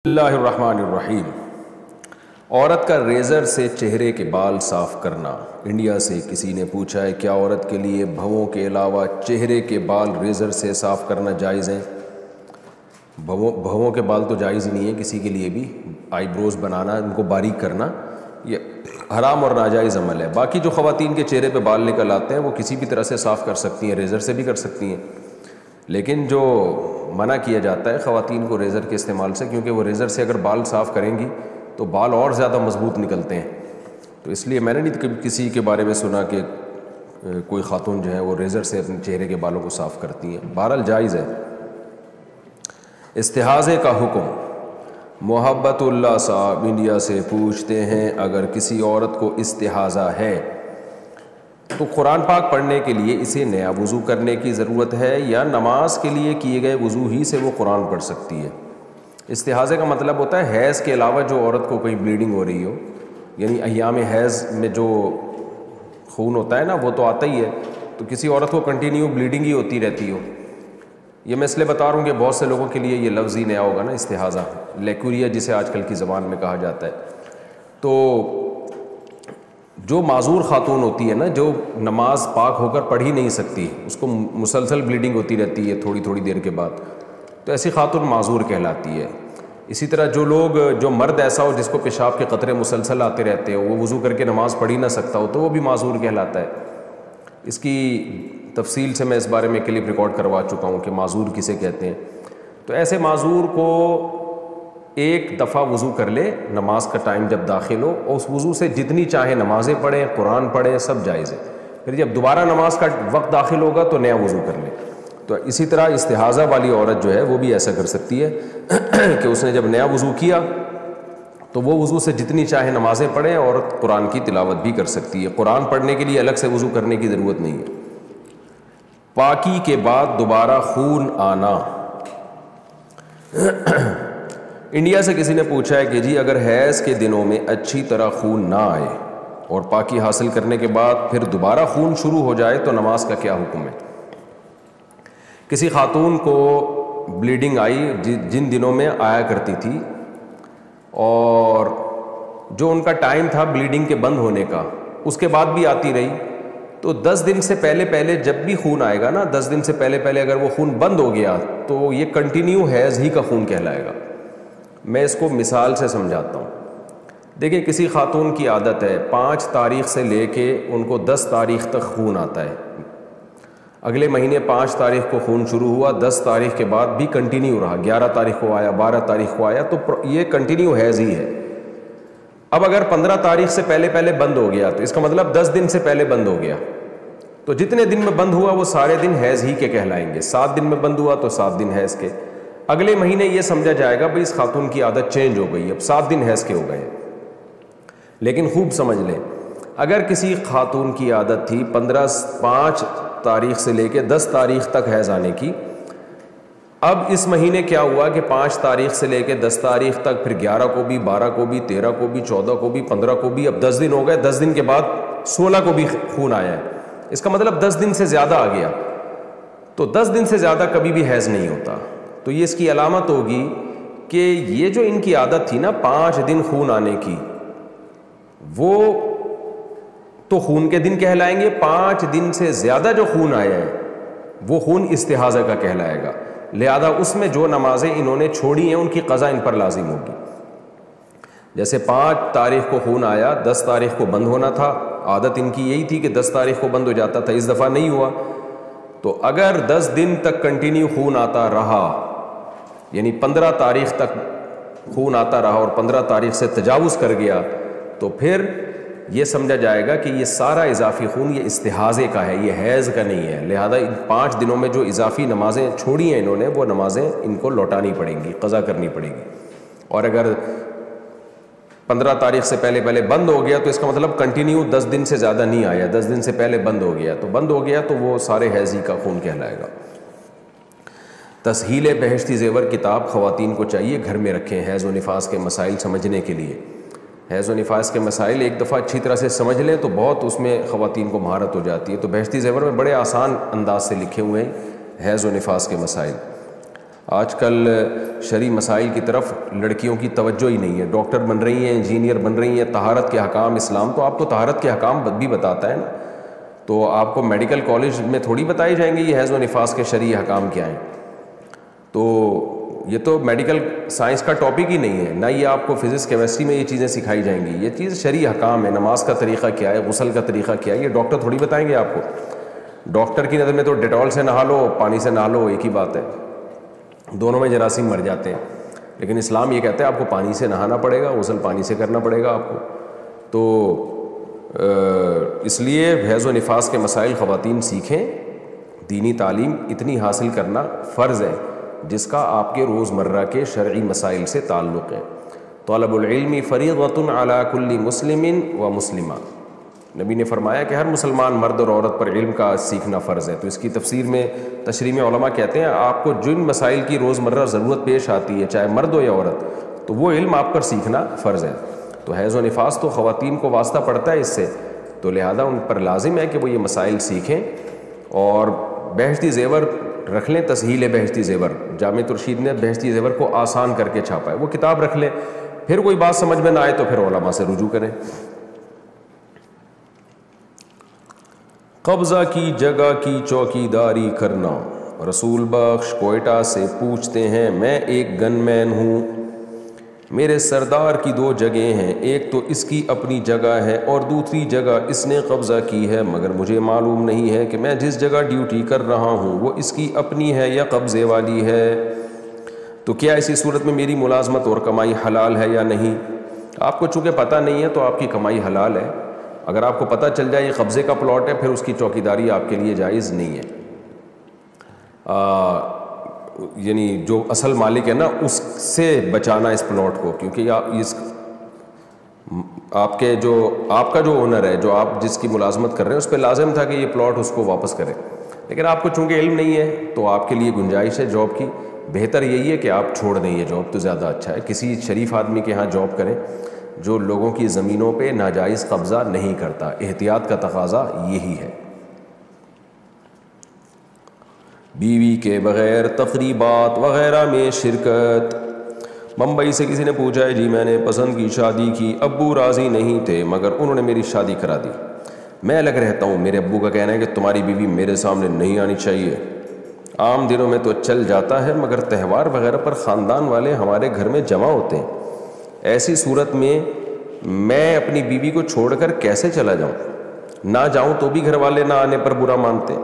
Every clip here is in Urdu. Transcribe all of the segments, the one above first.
اللہ الرحمن الرحیم۔ عورت کا ریزر سے چہرے کے بال صاف کرنا۔ انڈیا سے کسی نے پوچھا ہے کیا عورت کے لیے بھووں کے علاوہ چہرے کے بال ریزر سے صاف کرنا جائز ہیں؟ بھووں کے بال تو جائز ہی نہیں ہے کسی کے لیے بھی، آئی بروز بنانا، ان کو باریک کرنا یہ حرام اور ناجائز عمل ہے۔ باقی جو خواتین کے چہرے پہ بال نکل آتے ہیں وہ کسی بھی طرح سے صاف کر سکتی ہیں، ریزر سے بھی کر سکتی ہیں، لیکن جو منع کیا جاتا ہے خواتین کو ریزر کے استعمال سے، کیونکہ وہ ریزر سے اگر بال صاف کریں گی تو بال اور زیادہ مضبوط نکلتے ہیں، تو اس لیے میں نے نہیں کسی کے بارے میں سنا کہ کوئی خاتون جو ہے وہ ریزر سے اپنے چہرے کے بالوں کو صاف کرتی ہیں۔ بہرحال جائز ہے۔ استحاضے کا حکم۔ محبت اللہ صاحب انڈیا سے پوچھتے ہیں اگر کسی عورت کو استحاضہ ہے تو قرآن پاک پڑھنے کے لیے اسے نیا وضو کرنے کی ضرورت ہے یا نماز کے لیے کیے گئے وضو ہی سے وہ قرآن پڑھ سکتی ہے؟ استحاضے کا مطلب ہوتا ہے حیض کے علاوہ جو عورت کو کوئی بلیڈنگ ہو رہی ہو، یعنی ایام حیض میں جو خون ہوتا ہے نا وہ تو آتا ہی ہے، تو کسی عورت کو کنٹینیو بلیڈنگ ہی ہوتی رہتی ہو۔ یہ میں اس لیے بتا رہا ہوں کہ بہت سے لوگوں کے لیے یہ لفظ ہی نیا ہوگا نا، استحاضہ، لیکوریا جسے آج کل کی زبان میں کہا جاتا ہے۔ تو جو معذور خاتون ہوتی ہے نا، جو نماز پاک ہو کر پڑھ ہی نہیں سکتی، اس کو مسلسل بلیڈنگ ہوتی رہتی ہے تھوڑی تھوڑی دیر کے بعد، تو ایسی خاتون معذور کہلاتی ہے۔ اسی طرح جو مرد ایسا ہو جس کو پیشاب کے قطرے مسلسل آتے رہتے ہو، وہ وضو کر کے نماز پڑھ ہی نہ سکتا ہو، تو وہ بھی معذور کہلاتا ہے۔ اس کی تفصیل سے میں اس بارے میں کلپ ریکارڈ کروا چکا ہوں کہ معذور کسے کہتے ہیں۔ تو ایسے معذور کو ایک دفعہ وضو کر لے، نماز کا ٹائم جب داخل ہو، اور اس وضو سے جتنی چاہے نمازیں پڑھیں، قرآن پڑھیں، سب جائز ہے۔ پھر جب دوبارہ نماز کا وقت داخل ہوگا تو نیا وضو کر لے۔ تو اسی طرح استحاضہ والی عورت جو ہے وہ بھی ایسا کر سکتی ہے کہ اس نے جب نیا وضو کیا تو وہ وضو سے جتنی چاہے نمازیں پڑھیں اور قرآن کی تلاوت بھی کر سکتی ہے۔ قرآن پڑھنے کے لیے الگ سے وضو کرنے کی ضرورت نہیں ہے۔ پاکی کے بعد دوبارہ خون آنا۔ انڈیا سے کسی نے پوچھا ہے کہ جی اگر حیض کے دنوں میں اچھی طرح خون نہ آئے اور پاکی حاصل کرنے کے بعد پھر دوبارہ خون شروع ہو جائے تو نماز کا کیا حکم ہے؟ کسی خاتون کو بلیڈنگ آئی جن دنوں میں آیا کرتی تھی، اور جو ان کا ٹائم تھا بلیڈنگ کے بند ہونے کا اس کے بعد بھی آتی رہی، تو 10 دن سے پہلے جب بھی خون آئے گا نا، 10 دن سے پہلے اگر وہ خون بند ہو گیا تو یہ کنٹینیو حیض ہی کا خون کہلائے گا۔ میں اس کو مثال سے سمجھاتا ہوں۔ دیکھیں کسی خاتون کی عادت ہے 5 تاریخ سے لے کے ان کو 10 تاریخ تک خون آتا ہے، اگلے مہینے 5 تاریخ کو خون شروع ہوا، 10 تاریخ کے بعد بھی کنٹینیو رہا، 11 تاریخ کو آیا، 12 تاریخ کو آیا، تو یہ کنٹینیو حیض ہی ہے۔ اب اگر 15 تاریخ سے پہلے بند ہو گیا تو اس کا مطلب 10 دن سے پہلے بند ہو گیا، تو جتنے دن میں بند ہوا وہ سارے دن حیض ہی کے کہلائیں گے۔ 7 دن میں بند ہوا تو 7 دن حیض کے۔ اگلے مہینے یہ سمجھا جائے گا بھئی اس خاتون کی عادت چینج ہو گئی، اب 7 دن حیض کے ہو گئے۔ لیکن خوب سمجھ لیں، اگر کسی خاتون کی عادت تھی 5 تاریخ سے لے کے 10 تاریخ تک حیض آنے کی، اب اس مہینے کیا ہوا کہ 5 تاریخ سے لے کے 10 تاریخ تک، پھر 11 کو بھی، 12 کو بھی، 13 کو بھی، 14 کو بھی، 15 کو بھی، اب 10 دن ہو گئے، 10 دن کے بعد 16 کو بھی خون آیا ہے، اس کا مطلب 10 دن سے زیادہ آ گیا، تو 10 دن سے زیادہ کبھی بھی حیض نہیں ہوتا۔ تو یہ اس کی علامت ہوگی کہ یہ جو ان کی عادت تھی نا 5 دن خون آنے کی، وہ تو خون کے دن کہلائیں گے، 5 دن سے زیادہ جو خون آیا ہے وہ خون استحاضہ کا کہلائے گا، لہذا اس میں جو نمازیں انہوں نے چھوڑی ہیں ان کی قضا ان پر لازم ہوگی۔ جیسے 5 تاریخ کو خون آیا، 10 تاریخ کو بند ہونا تھا، عادت ان کی یہی تھی کہ 10 تاریخ کو بند ہو جاتا تھا، اس دفعہ نہیں ہوا، تو اگر 10 دن تک کنٹینیو خون آتا رہا، یعنی 15 تاریخ تک خون آتا رہا اور 15 تاریخ سے تجاوز کر گیا، تو پھر یہ سمجھا جائے گا کہ یہ سارا اضافی خون یہ استحاضے کا ہے، یہ حیض کا نہیں ہے، لہذا ان 5 دنوں میں جو اضافی نمازیں چھوڑی ہیں انہوں نے، وہ نمازیں ان کو لوٹانی پڑیں گی، قضا کرنی پڑے گی۔ اور اگر 15 تاریخ سے پہلے بند ہو گیا تو اس کا مطلب کنٹینیو 10 دن سے زیادہ نہیں آیا، 10 دن سے پہلے بند ہو گیا تو وہ سارے حیض ہی کا خون کہلائے گا۔ تسہیل بہشتی زیور کتاب خواتین کو چاہیے گھر میں رکھیں حیض و نفاس کے مسائل سمجھنے کے لیے۔ حیض و نفاس کے مسائل ایک دفعہ اچھی طرح سے سمجھ لیں تو بہت اس میں خواتین کو مہارت ہو جاتی ہے۔ تو بہشتی زیور میں بڑے آسان انداز سے لکھے ہوئے ہیں حیض و نفاس کے مسائل۔ آج کل شرعی مسائل کی طرف لڑکیوں کی توجہ ہی نہیں ہے. ڈاکٹر بن رہی ہیں, انجینئر بن رہی ہیں, طہارت کے احکام اسلام تو آپ کو طہارت کے احکام بھی بتاتا ہے نا, تو آپ کو میڈیکل کالج میں تھوڑی بتائی جائیں گے یہ حیض و نفاس کے شرعی احکام کیا ہیں. تو یہ تو میڈیکل سائنس کا ٹاپک ہی نہیں ہے, نہ یہ آپ کو فزکس کیمسٹری میں یہ چیزیں سکھائی جائیں گی. یہ چیز شرعی احکام ہے. نماز کا طریقہ کیا ہے, غسل کا طریقہ کیا ہے, یہ ڈاکٹر تھوڑی بتائیں گے آپ کو. ڈاکٹر کی نظر میں تو ڈیٹول سے نہا لو, پانی سے نہا لو, ایک ہی بات ہے, دونوں میں جراثیم مر جاتے ہیں. لیکن اسلام یہ کہتا ہے آپ کو پانی سے نہانا پڑے گا, غسل پانی سے کرنا پڑے گا آپ کو. تو اس لیے حیض و نفاس کے مسائل خواتین سیکھیں. دینی تعلیم اتنی حاصل کرنا فرض ہے جس کا آپ کے روزمرہ کے شرعی مسائل سے تعلق ہے. طلب العلم فریضۃ علی کل مسلم و مسلمہ. نبی نے فرمایا کہ ہر مسلمان مرد اور عورت پر علم کا سیکھنا فرض ہے. تو اس کی تفسیر میں تشریح میں علماء کہتے ہیں آپ کو جن مسائل کی روزمرہ ضرورت پیش آتی ہے, چاہے مرد ہو یا عورت, تو وہ علم آپ پر سیکھنا فرض ہے. تو حیض و نفاس تو خواتین کو واسطہ پڑتا ہے اس سے, تو لہذا ان پر لازم ہے کہ وہ یہ مسائل سیکھیں. اور بہشتی زیور رکھ لیں, تسہیل بہشتی زیور, جامع ترشید نے بہشتی زیور کو آسان کر کے چھاپا ہے, وہ کتاب رکھ لیں. پھر کوئی بات سمجھ میں نہ آئے تو پھر علماء سے رجوع کریں. قبضہ کی جگہ کی چوکیداری کرنا. رسول بخش کوئٹہ سے پوچھتے ہیں, میں ایک گن مین ہوں, میرے سردار کی 2 جگہیں ہیں, ایک تو اس کی اپنی جگہ ہے اور دوسری جگہ اس نے قبضہ کی ہے, مگر مجھے معلوم نہیں ہے کہ میں جس جگہ ڈیوٹی کر رہا ہوں وہ اس کی اپنی ہے یا قبضے والی ہے, تو کیا اسی صورت میں میری ملازمت اور کمائی حلال ہے یا نہیں؟ آپ کو چونکہ پتہ نہیں ہے تو آپ کی کمائی حلال ہے. اگر آپ کو پتہ چل جائے یہ قبضے کا پلاٹ ہے پھر اس کی چوکیداری آپ کے لیے جائز نہیں ہے. یعنی جو اصل مالک ہے نا اس سے بچانا اس پلاٹ کو, کیونکہ آپ کا جو اونر ہے, جو آپ جس کی ملازمت کر رہے ہیں, اس پہ لازم تھا کہ یہ پلاٹ اس کو واپس کرے. لیکن آپ کو چونکہ علم نہیں ہے تو آپ کے لیے گنجائش ہے جاب کی. بہتر یہی ہے کہ آپ چھوڑ دیں یہ جاب, تو زیادہ اچھا ہے. کسی شریف آدمی کے ہاں جاب کریں جو لوگوں کی زمینوں پہ ناجائز قبضہ نہیں کرتا. احتیاط کا تقاضا یہی ہے. بیوی کے بغیر تقریبات وغیرہ میں شرکت. ممبئی سے کسی نے پوچھا ہے, جی میں نے پسند کی شادی کی, ابو راضی نہیں تھے مگر انہوں نے میری شادی کرا دی. میں الگ رہتا ہوں, میرے ابو کا کہنا ہے کہ تمہاری بیوی میرے سامنے نہیں آنی چاہیے. عام دنوں میں تو چل جاتا ہے مگر تہوار وغیرہ پر خاندان والے ہمارے گھر میں جمع ہوتے ہیں. ایسی صورت میں اپنی بیوی کو چھوڑ کر کیسے چلا جاؤں؟ نہ جاؤں تو بھی گھر والے نہ آنے پر برا مانتے.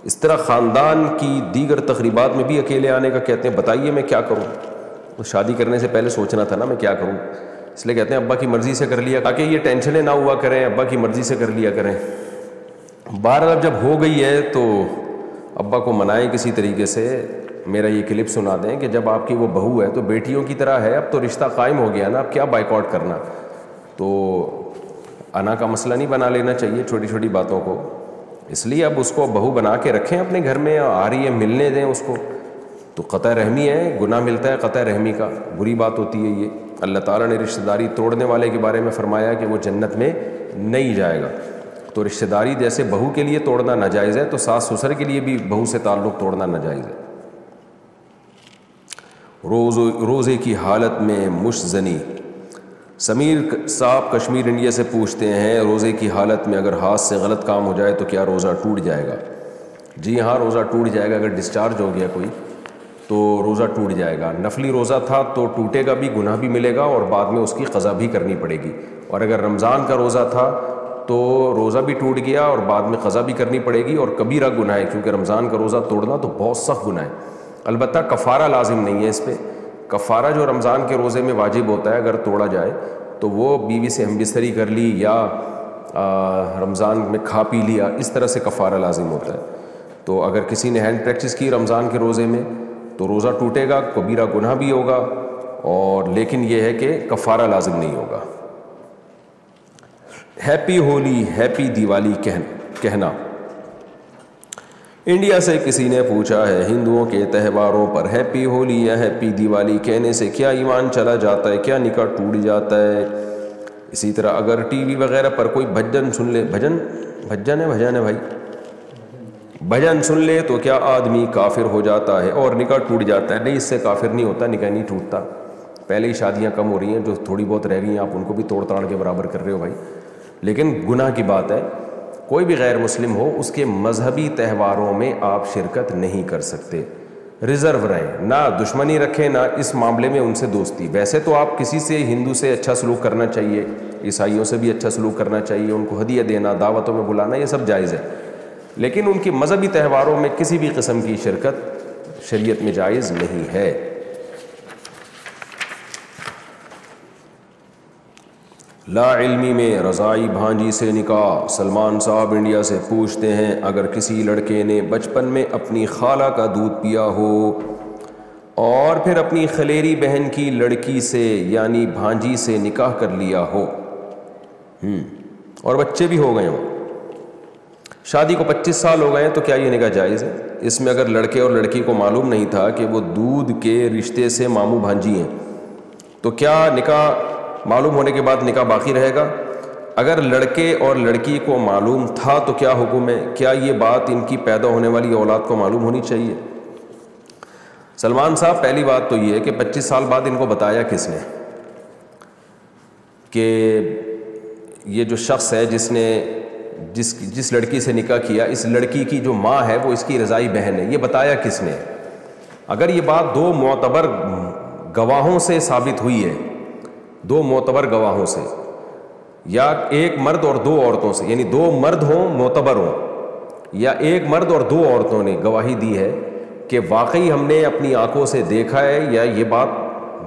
اس طرح خاندان کی دیگر تقریبات میں بھی اکیلے آنے کا کہتے ہیں. بتائیے میں کیا کروں؟ شادی کرنے سے پہلے سوچنا تھا نا میں کیا کروں. اس لیے کہتے ہیں ابا کی مرضی سے کر لیا, تاکہ یہ ٹینشنیں نہ ہوا کریں, ابا کی مرضی سے کر لیا کریں. بہرحال جب ہو گئی ہے تو ابا کو منائیں کسی طریقے سے. میرا یہ کلپ سنا دیں کہ جب آپ کی وہ بہو ہے تو بیٹیوں کی طرح ہے, اب تو رشتہ قائم ہو گیا نا, اب کیا بائیکاٹ کرنا. تو انا کا مسئلہ نہیں بنا لینا چاہیے چھوٹی چھوٹی باتوں کو. اس لیے اب اس کو بہو بنا کے رکھیں اپنے گھر میں, آ رہی ہے ملنے دیں اس کو. تو قطع رحمی ہے, گناہ ملتا ہے قطع رحمی کا, بری بات ہوتی ہے یہ. اللہ تعالیٰ نے رشتہ داری توڑنے والے کے بارے میں فرمایا کہ وہ جنت میں نہیں جائے گا. تو رشتہ داری جیسے بہو کے لیے توڑنا ناجائز ہے تو ساس سسر کے لیے بھی بہو سے تعلق توڑنا ناجائز ہے. روزے کی حالت میں مشزنی. سمیر صاحب کشمیر انڈیا سے پوچھتے ہیں, روزے کی حالت میں اگر ہاتھ سے غلط کام ہو جائے تو کیا روزہ ٹوٹ جائے گا؟ جی ہاں, روزہ ٹوٹ جائے گا. اگر ڈسچارج ہو گیا کوئی تو روزہ ٹوٹ جائے گا. نفلی روزہ تھا تو ٹوٹے گا بھی, گناہ بھی ملے گا اور بعد میں اس کی قضا بھی کرنی پڑے گی. اور اگر رمضان کا روزہ تھا تو روزہ بھی ٹوٹ گیا اور بعد میں قضا بھی کرنی پڑے گی, اور کبیرہ گناہ ہے, کیونکہ رمضان کا روزہ توڑنا تو بہت سخت گناہ ہے. البتہ کفارہ لازم نہیں ہے اس پہ. کفارہ جو رمضان کے روزے میں واجب ہوتا ہے اگر توڑا جائے تو وہ بیوی سے ہم بستری کر لی یا رمضان میں کھا پی لیا, اس طرح سے کفارہ لازم ہوتا ہے. تو اگر کسی نے ہینڈ پریکٹس کی رمضان کے روزے میں تو روزہ ٹوٹے گا, کبیرہ گناہ بھی ہوگا, اور لیکن یہ ہے کہ کفارہ لازم نہیں ہوگا. ہیپی ہولی, ہیپی دیوالی کہنا. انڈیا سے کسی نے پوچھا ہے, ہندوؤں کے تہواروں پر ہیپی ہولی یا ہیپی دیوالی کہنے سے کیا ایمان چلا جاتا ہے, کیا نکاح ٹوٹ جاتا ہے؟ اسی طرح اگر ٹی وی وغیرہ پر کوئی بھجن سن لے, بھجن ہے بھائی, بھجن سن لے تو کیا آدمی کافر ہو جاتا ہے اور نکاح ٹوٹ جاتا ہے؟ نہیں، اس سے کافر نہیں ہوتا، نکاح نہیں ٹوٹتا. پہلے ہی شادیاں کم ہو رہی ہیں، جو تھوڑی بہت رہ گئی ہیں آپ ان کو بھی توڑ تاڑ کے برابر کر رہے ہو بھائی. لیکن گناہ کی بات ہے. کوئی بھی غیر مسلم ہو اس کے مذہبی تہواروں میں آپ شرکت نہیں کر سکتے. ریزرو رہیں، نہ دشمنی رکھیں، نہ اس معاملے میں ان سے دوستی. ویسے تو آپ کسی سے، ہندو سے اچھا سلوک کرنا چاہیے، عیسائیوں سے بھی اچھا سلوک کرنا چاہیے، ان کو ہدیہ دینا، دعوتوں میں بلانا، یہ سب جائز ہے. لیکن ان کی مذہبی تہواروں میں کسی بھی قسم کی شرکت شریعت میں جائز نہیں ہے. لا علمی میں رضائی بھانجی سے نکاح. سلمان صاحب انڈیا سے پوچھتے ہیں، اگر کسی لڑکے نے بچپن میں اپنی خالہ کا دودھ پیا ہو اور پھر اپنی خلیری بہن کی لڑکی سے یعنی بھانجی سے نکاح کر لیا ہو اور بچے بھی ہو گئے ہوں، شادی کو 25 سال ہو گئے ہیں، تو کیا یہ نکاح جائز ہے؟ اس میں اگر لڑکے اور لڑکی کو معلوم نہیں تھا کہ وہ دودھ کے رشتے سے ماموں بھانجی ہیں، تو کیا نکاح معلوم ہونے کے بعد نکاح باقی رہے گا؟ اگر لڑکے اور لڑکی کو معلوم تھا تو کیا حکم ہے؟ کیا یہ بات ان کی پیدا ہونے والی اولاد کو معلوم ہونی چاہیے؟ سلمان صاحب، پہلی بات تو یہ ہے کہ 25 سال بعد ان کو بتایا کس نے کہ یہ جو شخص ہے جس نے جس لڑکی سے نکاح کیا، اس لڑکی کی جو ماں ہے وہ اس کی رضائی بہن ہے، یہ بتایا کس نے؟ اگر یہ بات 2 معتبر گواہوں سے ثابت ہوئی ہے، 2 معتبر گواہوں سے، یا ایک مرد اور 2 عورتوں سے، یعنی 2 مرد ہوں معتبر ہوں، یا ایک مرد اور 2 عورتوں نے گواہی دی ہے کہ واقعی ہم نے اپنی آنکھوں سے دیکھا ہے، یا یہ بات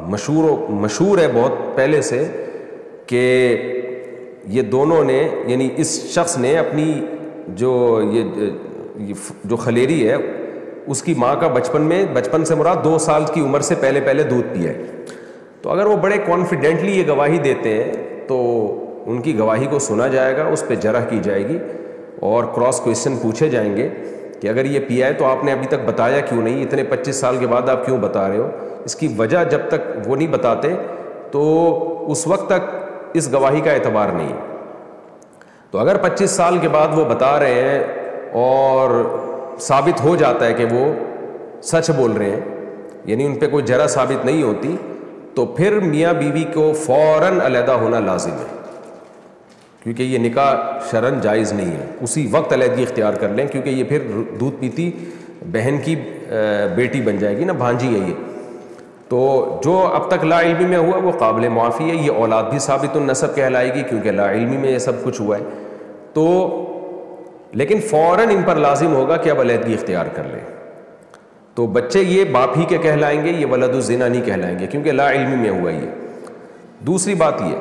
مشہور ہے بہت پہلے سے کہ یہ دونوں نے، یعنی اس شخص نے اپنی جو خلیری ہے اس کی ماں کا بچپن سے مراد 2 سال کی عمر سے پہلے دودھ پیا ہے. تو اگر وہ بڑے کانفیڈنٹلی یہ گواہی دیتے ہیں تو ان کی گواہی کو سنا جائے گا، اس پہ جرح کی جائے گی اور کراس کویشچن پوچھے جائیں گے کہ اگر یہ پیا ہے تو آپ نے ابھی تک بتایا کیوں نہیں، اتنے 25 سال کے بعد آپ کیوں بتا رہے ہو؟ اس کی وجہ جب تک وہ نہیں بتاتے تو اس وقت تک اس گواہی کا اعتبار نہیں. تو اگر 25 سال کے بعد وہ بتا رہے ہیں اور ثابت ہو جاتا ہے کہ وہ سچ بول رہے ہیں، یعنی ان پہ کوئی جرح ثابت نہیں ہوتی، تو پھر میاں بیوی کو فوراً علیحدہ ہونا لازم ہے، کیونکہ یہ نکاح شرعاً جائز نہیں ہے. اسی وقت علیحدگی اختیار کر لیں، کیونکہ یہ پھر دودھ پیتی بہن کی بیٹی بن جائے گی نا، بھانجی ہے یہ. تو جو اب تک لا علمی میں ہوا وہ قابل معافی ہے، یہ اولاد بھی ثابت النسب کہلائے گی کیونکہ لا علمی میں یہ سب کچھ ہوا ہے. تو لیکن فوراً ان پر لازم ہوگا کہ اب علیحدگی اختیار کر لیں. تو بچے یہ باپ ہی کے کہلائیں گے، یہ ولد الزنا نہیں کہلائیں گے کیونکہ لا علمی میں ہوا یہ. دوسری بات یہ،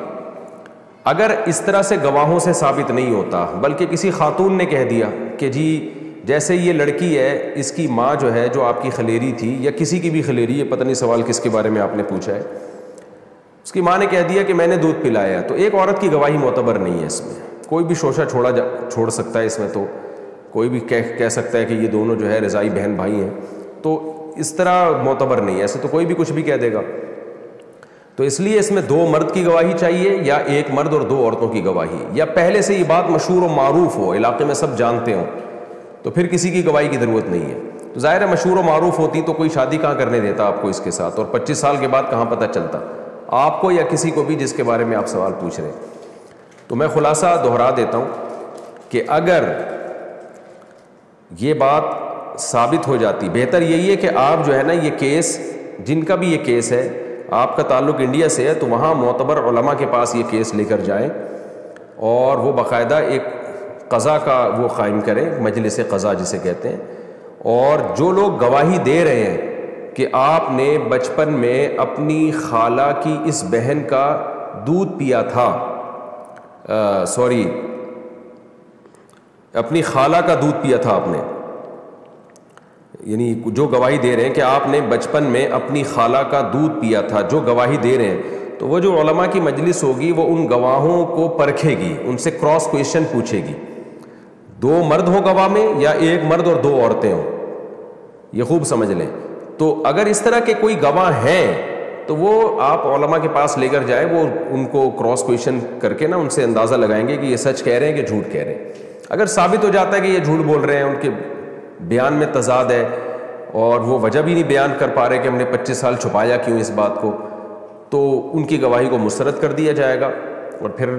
اگر اس طرح سے گواہوں سے ثابت نہیں ہوتا بلکہ کسی خاتون نے کہہ دیا کہ جی جیسے یہ لڑکی ہے اس کی ماں جو ہے جو آپ کی خلیری تھی یا کسی کی بھی خلیری ہے، پتہ نہیں سوال کس کے بارے میں آپ نے پوچھا ہے، اس کی ماں نے کہہ دیا کہ میں نے دودھ پلایا، تو ایک عورت کی گواہی معتبر نہیں ہے. اس میں کوئی بھی شوشہ چھوڑ سکتا ہے، اس میں تو کوئی بھی کہہ سکتا ہے کہ یہ دونوں جو ہے رضائی بہن بھائی ہیں، تو اس طرح معتبر نہیں ہے. ایسے تو کوئی بھی کچھ بھی کہہ دے گا. تو اس لیے اس میں 2 مرد کی گواہی چاہیے یا ایک مرد اور 2 عورتوں کی گواہی، یا پہلے سے یہ بات مشہور و معروف ہو، علاقے میں سب جانتے ہوں، تو پھر کسی کی گواہی کی ضرورت نہیں ہے. تو ظاہر ہے مشہور و معروف ہوتی تو کوئی شادی کہاں کرنے دیتا آپ کو اس کے ساتھ، اور 25 سال کے بعد کہاں پتہ چلتا آپ کو یا کسی کو بھی جس کے بارے میں آپ سوال پوچھ رہے ہیں. تو میں خلاصہ دہرا دیتا ہوں کہ اگر یہ بات ثابت ہو جاتی، بہتر یہی ہے کہ آپ جو ہے نا یہ کیس، جن کا بھی یہ کیس ہے، آپ کا تعلق انڈیا سے ہے تو وہاں معتبر علماء کے پاس یہ کیس لے کر جائیں اور وہ باقاعدہ ایک قضا کا وہ قائم کریں، مجلس قضا جسے کہتے ہیں، اور جو لوگ گواہی دے رہے ہیں کہ آپ نے بچپن میں اپنی خالہ کی اس بہن کا دودھ پیا تھا، اپنی خالہ کا دودھ پیا تھا آپ نے، یعنی جو گواہی دے رہے ہیں کہ آپ نے بچپن میں اپنی خالہ کا دودھ پیا تھا، جو گواہی دے رہے ہیں، تو وہ جو علماء کی مجلس ہوگی وہ ان گواہوں کو پرکھے گی، ان سے کراس کویشچن پوچھے گی. 2 مرد ہوں گواہ میں یا ایک مرد اور 2 عورتیں ہوں، یہ خوب سمجھ لیں. تو اگر اس طرح کے کوئی گواہ ہیں تو وہ آپ علماء کے پاس لے کر جائیں، وہ ان کو کراس کویشچن کر کے نا ان سے اندازہ لگائیں گے کہ یہ سچ کہہ رہے ہیں کہ جھوٹ کہہ رہے ہیں. اگر ثابت ہو جاتا ہے کہ یہ جھوٹ بول رہے ہیں، ان کے بیان میں تضاد ہے اور وہ وجہ بھی نہیں بیان کر پا رہے کہ ہم نے 25 سال چھپایا کیوں اس بات کو، تو ان کی گواہی کو مسترد کر دیا جائے گا، اور پھر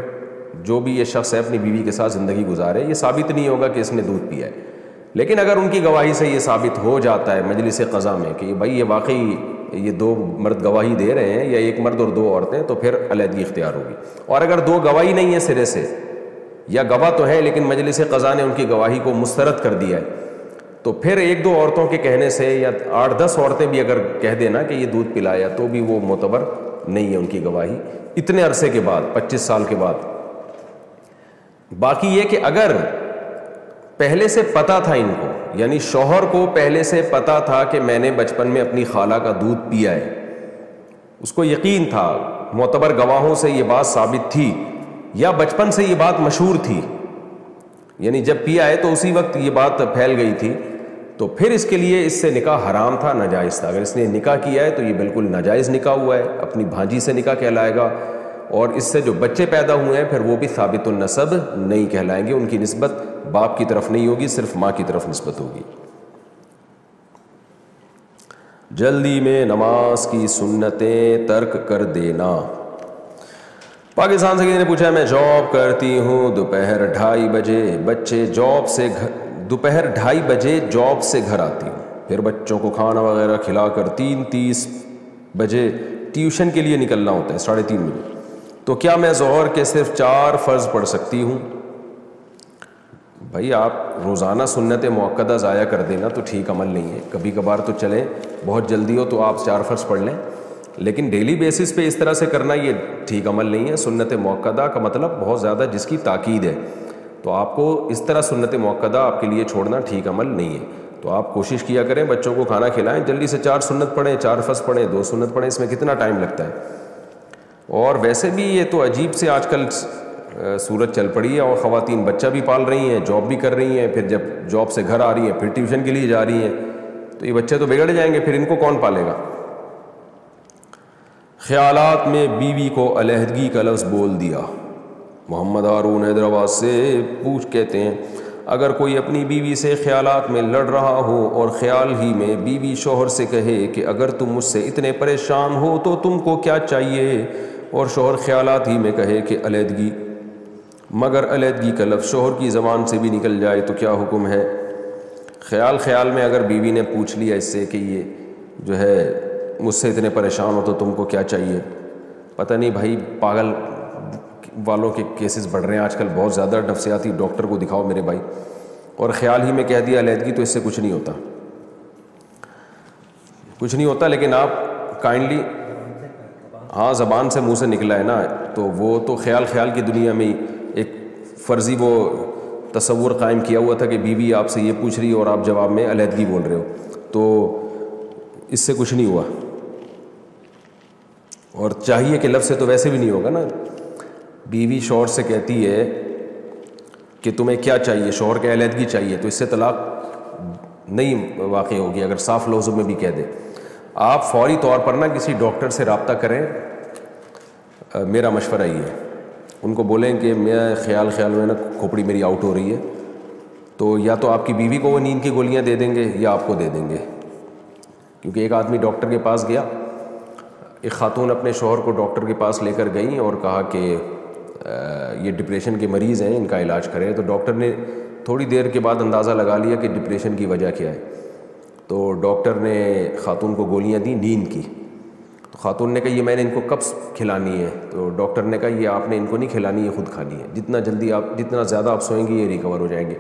جو بھی یہ شخص ہے اپنی بیوی کے ساتھ زندگی گزارے، یہ ثابت نہیں ہوگا کہ اس نے دودھ پیا ہے۔ لیکن اگر ان کی گواہی سے یہ ثابت ہو جاتا ہے مجلس قضا میں کہ بھائی یہ واقعی یہ 2 مرد گواہی دے رہے ہیں یا 1 مرد اور 2 عورتیں، تو پھر علیحدگی اختیار ہوگی۔ اور اگر 2 گواہی نہیں ہے سرے سے، یا گواہ تو ہے لیکن مجلس قضا نے ان کی گواہی کو مسترد کر دیا ہے، تو پھر 1-2 عورتوں کے کہنے سے یا 8-10 عورتیں بھی اگر کہہ دینا کہ یہ دودھ پلایا، تو بھی وہ معتبر نہیں ہے ان کی گواہی اتنے عرصے کے بعد، 25 سال کے بعد۔ باقی یہ کہ اگر پہلے سے پتہ تھا ان کو، یعنی شوہر کو پہلے سے پتہ تھا کہ میں نے بچپن میں اپنی خالہ کا دودھ پیا ہے، اس کو یقین تھا، معتبر گواہوں سے یہ بات ثابت تھی، یا بچپن سے یہ بات مشہور تھی، یعنی جب پیا ہے تو اسی وقت یہ بات پھیل گئی تھی، تو پھر اس کے لیے اس سے نکاح حرام تھا، ناجائز تھا۔ اگر اس نے نکاح کیا ہے تو یہ بالکل ناجائز نکاح ہوا ہے، اپنی بھانجی سے نکاح کہلائے گا، اور اس سے جو بچے پیدا ہوئے ہیں پھر وہ بھی ثابت النسب نہیں کہلائیں گے، ان کی نسبت باپ کی طرف نہیں ہوگی، صرف ماں کی طرف نسبت ہوگی۔ جلدی میں نماز کی سنتیں ترک کر دینا۔ پاکستان سے کسی نے پوچھا ہے میں جاب کرتی ہوں، دوپہر 2:30 بجے جاب سے گھر آتی ہوں، پھر بچوں کو کھانا وغیرہ کھلا کر 3:30 بجے ٹیوشن کے لیے نکلنا ہوتا ہے، 3:30 بجے، تو کیا میں ظہر کے صرف 4 فرض پڑھ سکتی ہوں؟ بھائی آپ روزانہ سنت مؤکدہ ضائع کر دینا تو ٹھیک عمل نہیں ہے، کبھی کبھار تو چلیں، بہت جلدی ہو تو آپ 4 فرض پڑھ لیں، لیکن ڈیلی بیسس پہ اس طرح سے کرنا یہ ٹھیک عمل نہیں ہے۔ سنت مؤکدہ کا مطلب بہت زیادہ جس کی تاکید ہے، تو آپ کو اس طرح سنت مؤکدہ آپ کے لیے چھوڑنا ٹھیک عمل نہیں ہے۔ تو آپ کوشش کیا کریں بچوں کو کھانا کھلائیں، جلدی سے 4 سنت پڑھیں، 4 فرض پڑھیں، 2 سنت پڑھیں، اس میں کتنا ٹائم لگتا ہے؟ اور ویسے بھی یہ تو عجیب سے آج کل صورت چل پڑی ہے، اور خواتین بچہ بھی پال رہی ہیں، جاب بھی کر رہی ہیں، پھر جب جاب سے گھر آ رہی ہیں پھر ٹیوشن کے لیے جا رہی ہیں، تو یہ بچے تو بگڑ جائیں گے، پھر ان کو کون پالے گا؟ خیالات میں بیوی کو علیحدگی کا لفظ بول دیا۔ محمد ہارون حیدرآباد سے کہتے ہیں اگر کوئی اپنی بیوی سے خیالات میں لڑ رہا ہو اور خیال ہی میں بیوی شوہر سے کہے کہ اگر تم مجھ سے اتنے پریشان ہو تو تم کو کیا چاہیے، اور شوہر خیالات ہی میں کہے کہ علیحدگی، مگر علیحدگی کا لفظ شوہر کی زبان سے بھی نکل جائے تو کیا حکم ہے؟ خیال میں اگر بیوی نے پوچھ لیا اس سے کہ یہ جو ہے مجھ سے اتنے پریشان ہو تو تم کو کیا چاہیے، پتہ نہیں بھائی، پاگل والوں کے کیسز بڑھ رہے ہیں آج کل بہت زیادہ، نفسیاتی ڈاکٹر کو دکھاؤ میرے بھائی، اور خیال ہی میں کہہ دیا علیحدگی، تو اس سے کچھ نہیں ہوتا، لیکن آپ کائنڈلی، ہاں زبان سے منہ سے نکلا ہے نا، تو وہ تو خیال کی دنیا میں ایک فرضی وہ تصور قائم کیا ہوا تھا کہ بیوی آپ سے یہ پوچھ رہی ہے اور آپ جواب میں علیحدگی بول رہے ہو، تو اس سے کچھ نہیں ہوا، اور چاہیے کہ لفظ سے تو ویسے بھی نہیں ہوگا نا۔ بیوی شوہر سے کہتی ہے کہ تمہیں کیا چاہیے، شوہر کے علیحدگی چاہیے، تو اس سے طلاق نہیں واقع ہوگی اگر صاف لفظوں میں بھی کہہ دے۔ آپ فوری طور پر نا کسی ڈاکٹر سے رابطہ کریں، میرا مشورہ یہ ہے، ان کو بولیں کہ میں خیال میں نا کھوپڑی میری آؤٹ ہو رہی ہے، تو یا تو آپ کی بیوی کو وہ نیند کی گولیاں دے دیں گے یا آپ کو دے دیں گے، کیونکہ ایک آدمی ڈاکٹر کے پاس گیا، ایک خاتون اپنے شوہر کو ڈاکٹر کے پاس لے کر گئیں اور کہا کہ یہ ڈپریشن کے مریض ہیں، ان کا علاج کریں، تو ڈاکٹر نے تھوڑی دیر کے بعد اندازہ لگا لیا کہ ڈپریشن کی وجہ کیا ہے، تو ڈاکٹر نے خاتون کو گولیاں دیں نیند کی، تو خاتون نے کہا یہ میں نے ان کو کب کھلانی ہے، تو ڈاکٹر نے کہا یہ آپ نے ان کو نہیں کھلانی، یہ خود کھانی ہے، جتنا زیادہ آپ سوئیں گے یہ ریکور ہو جائیں گے۔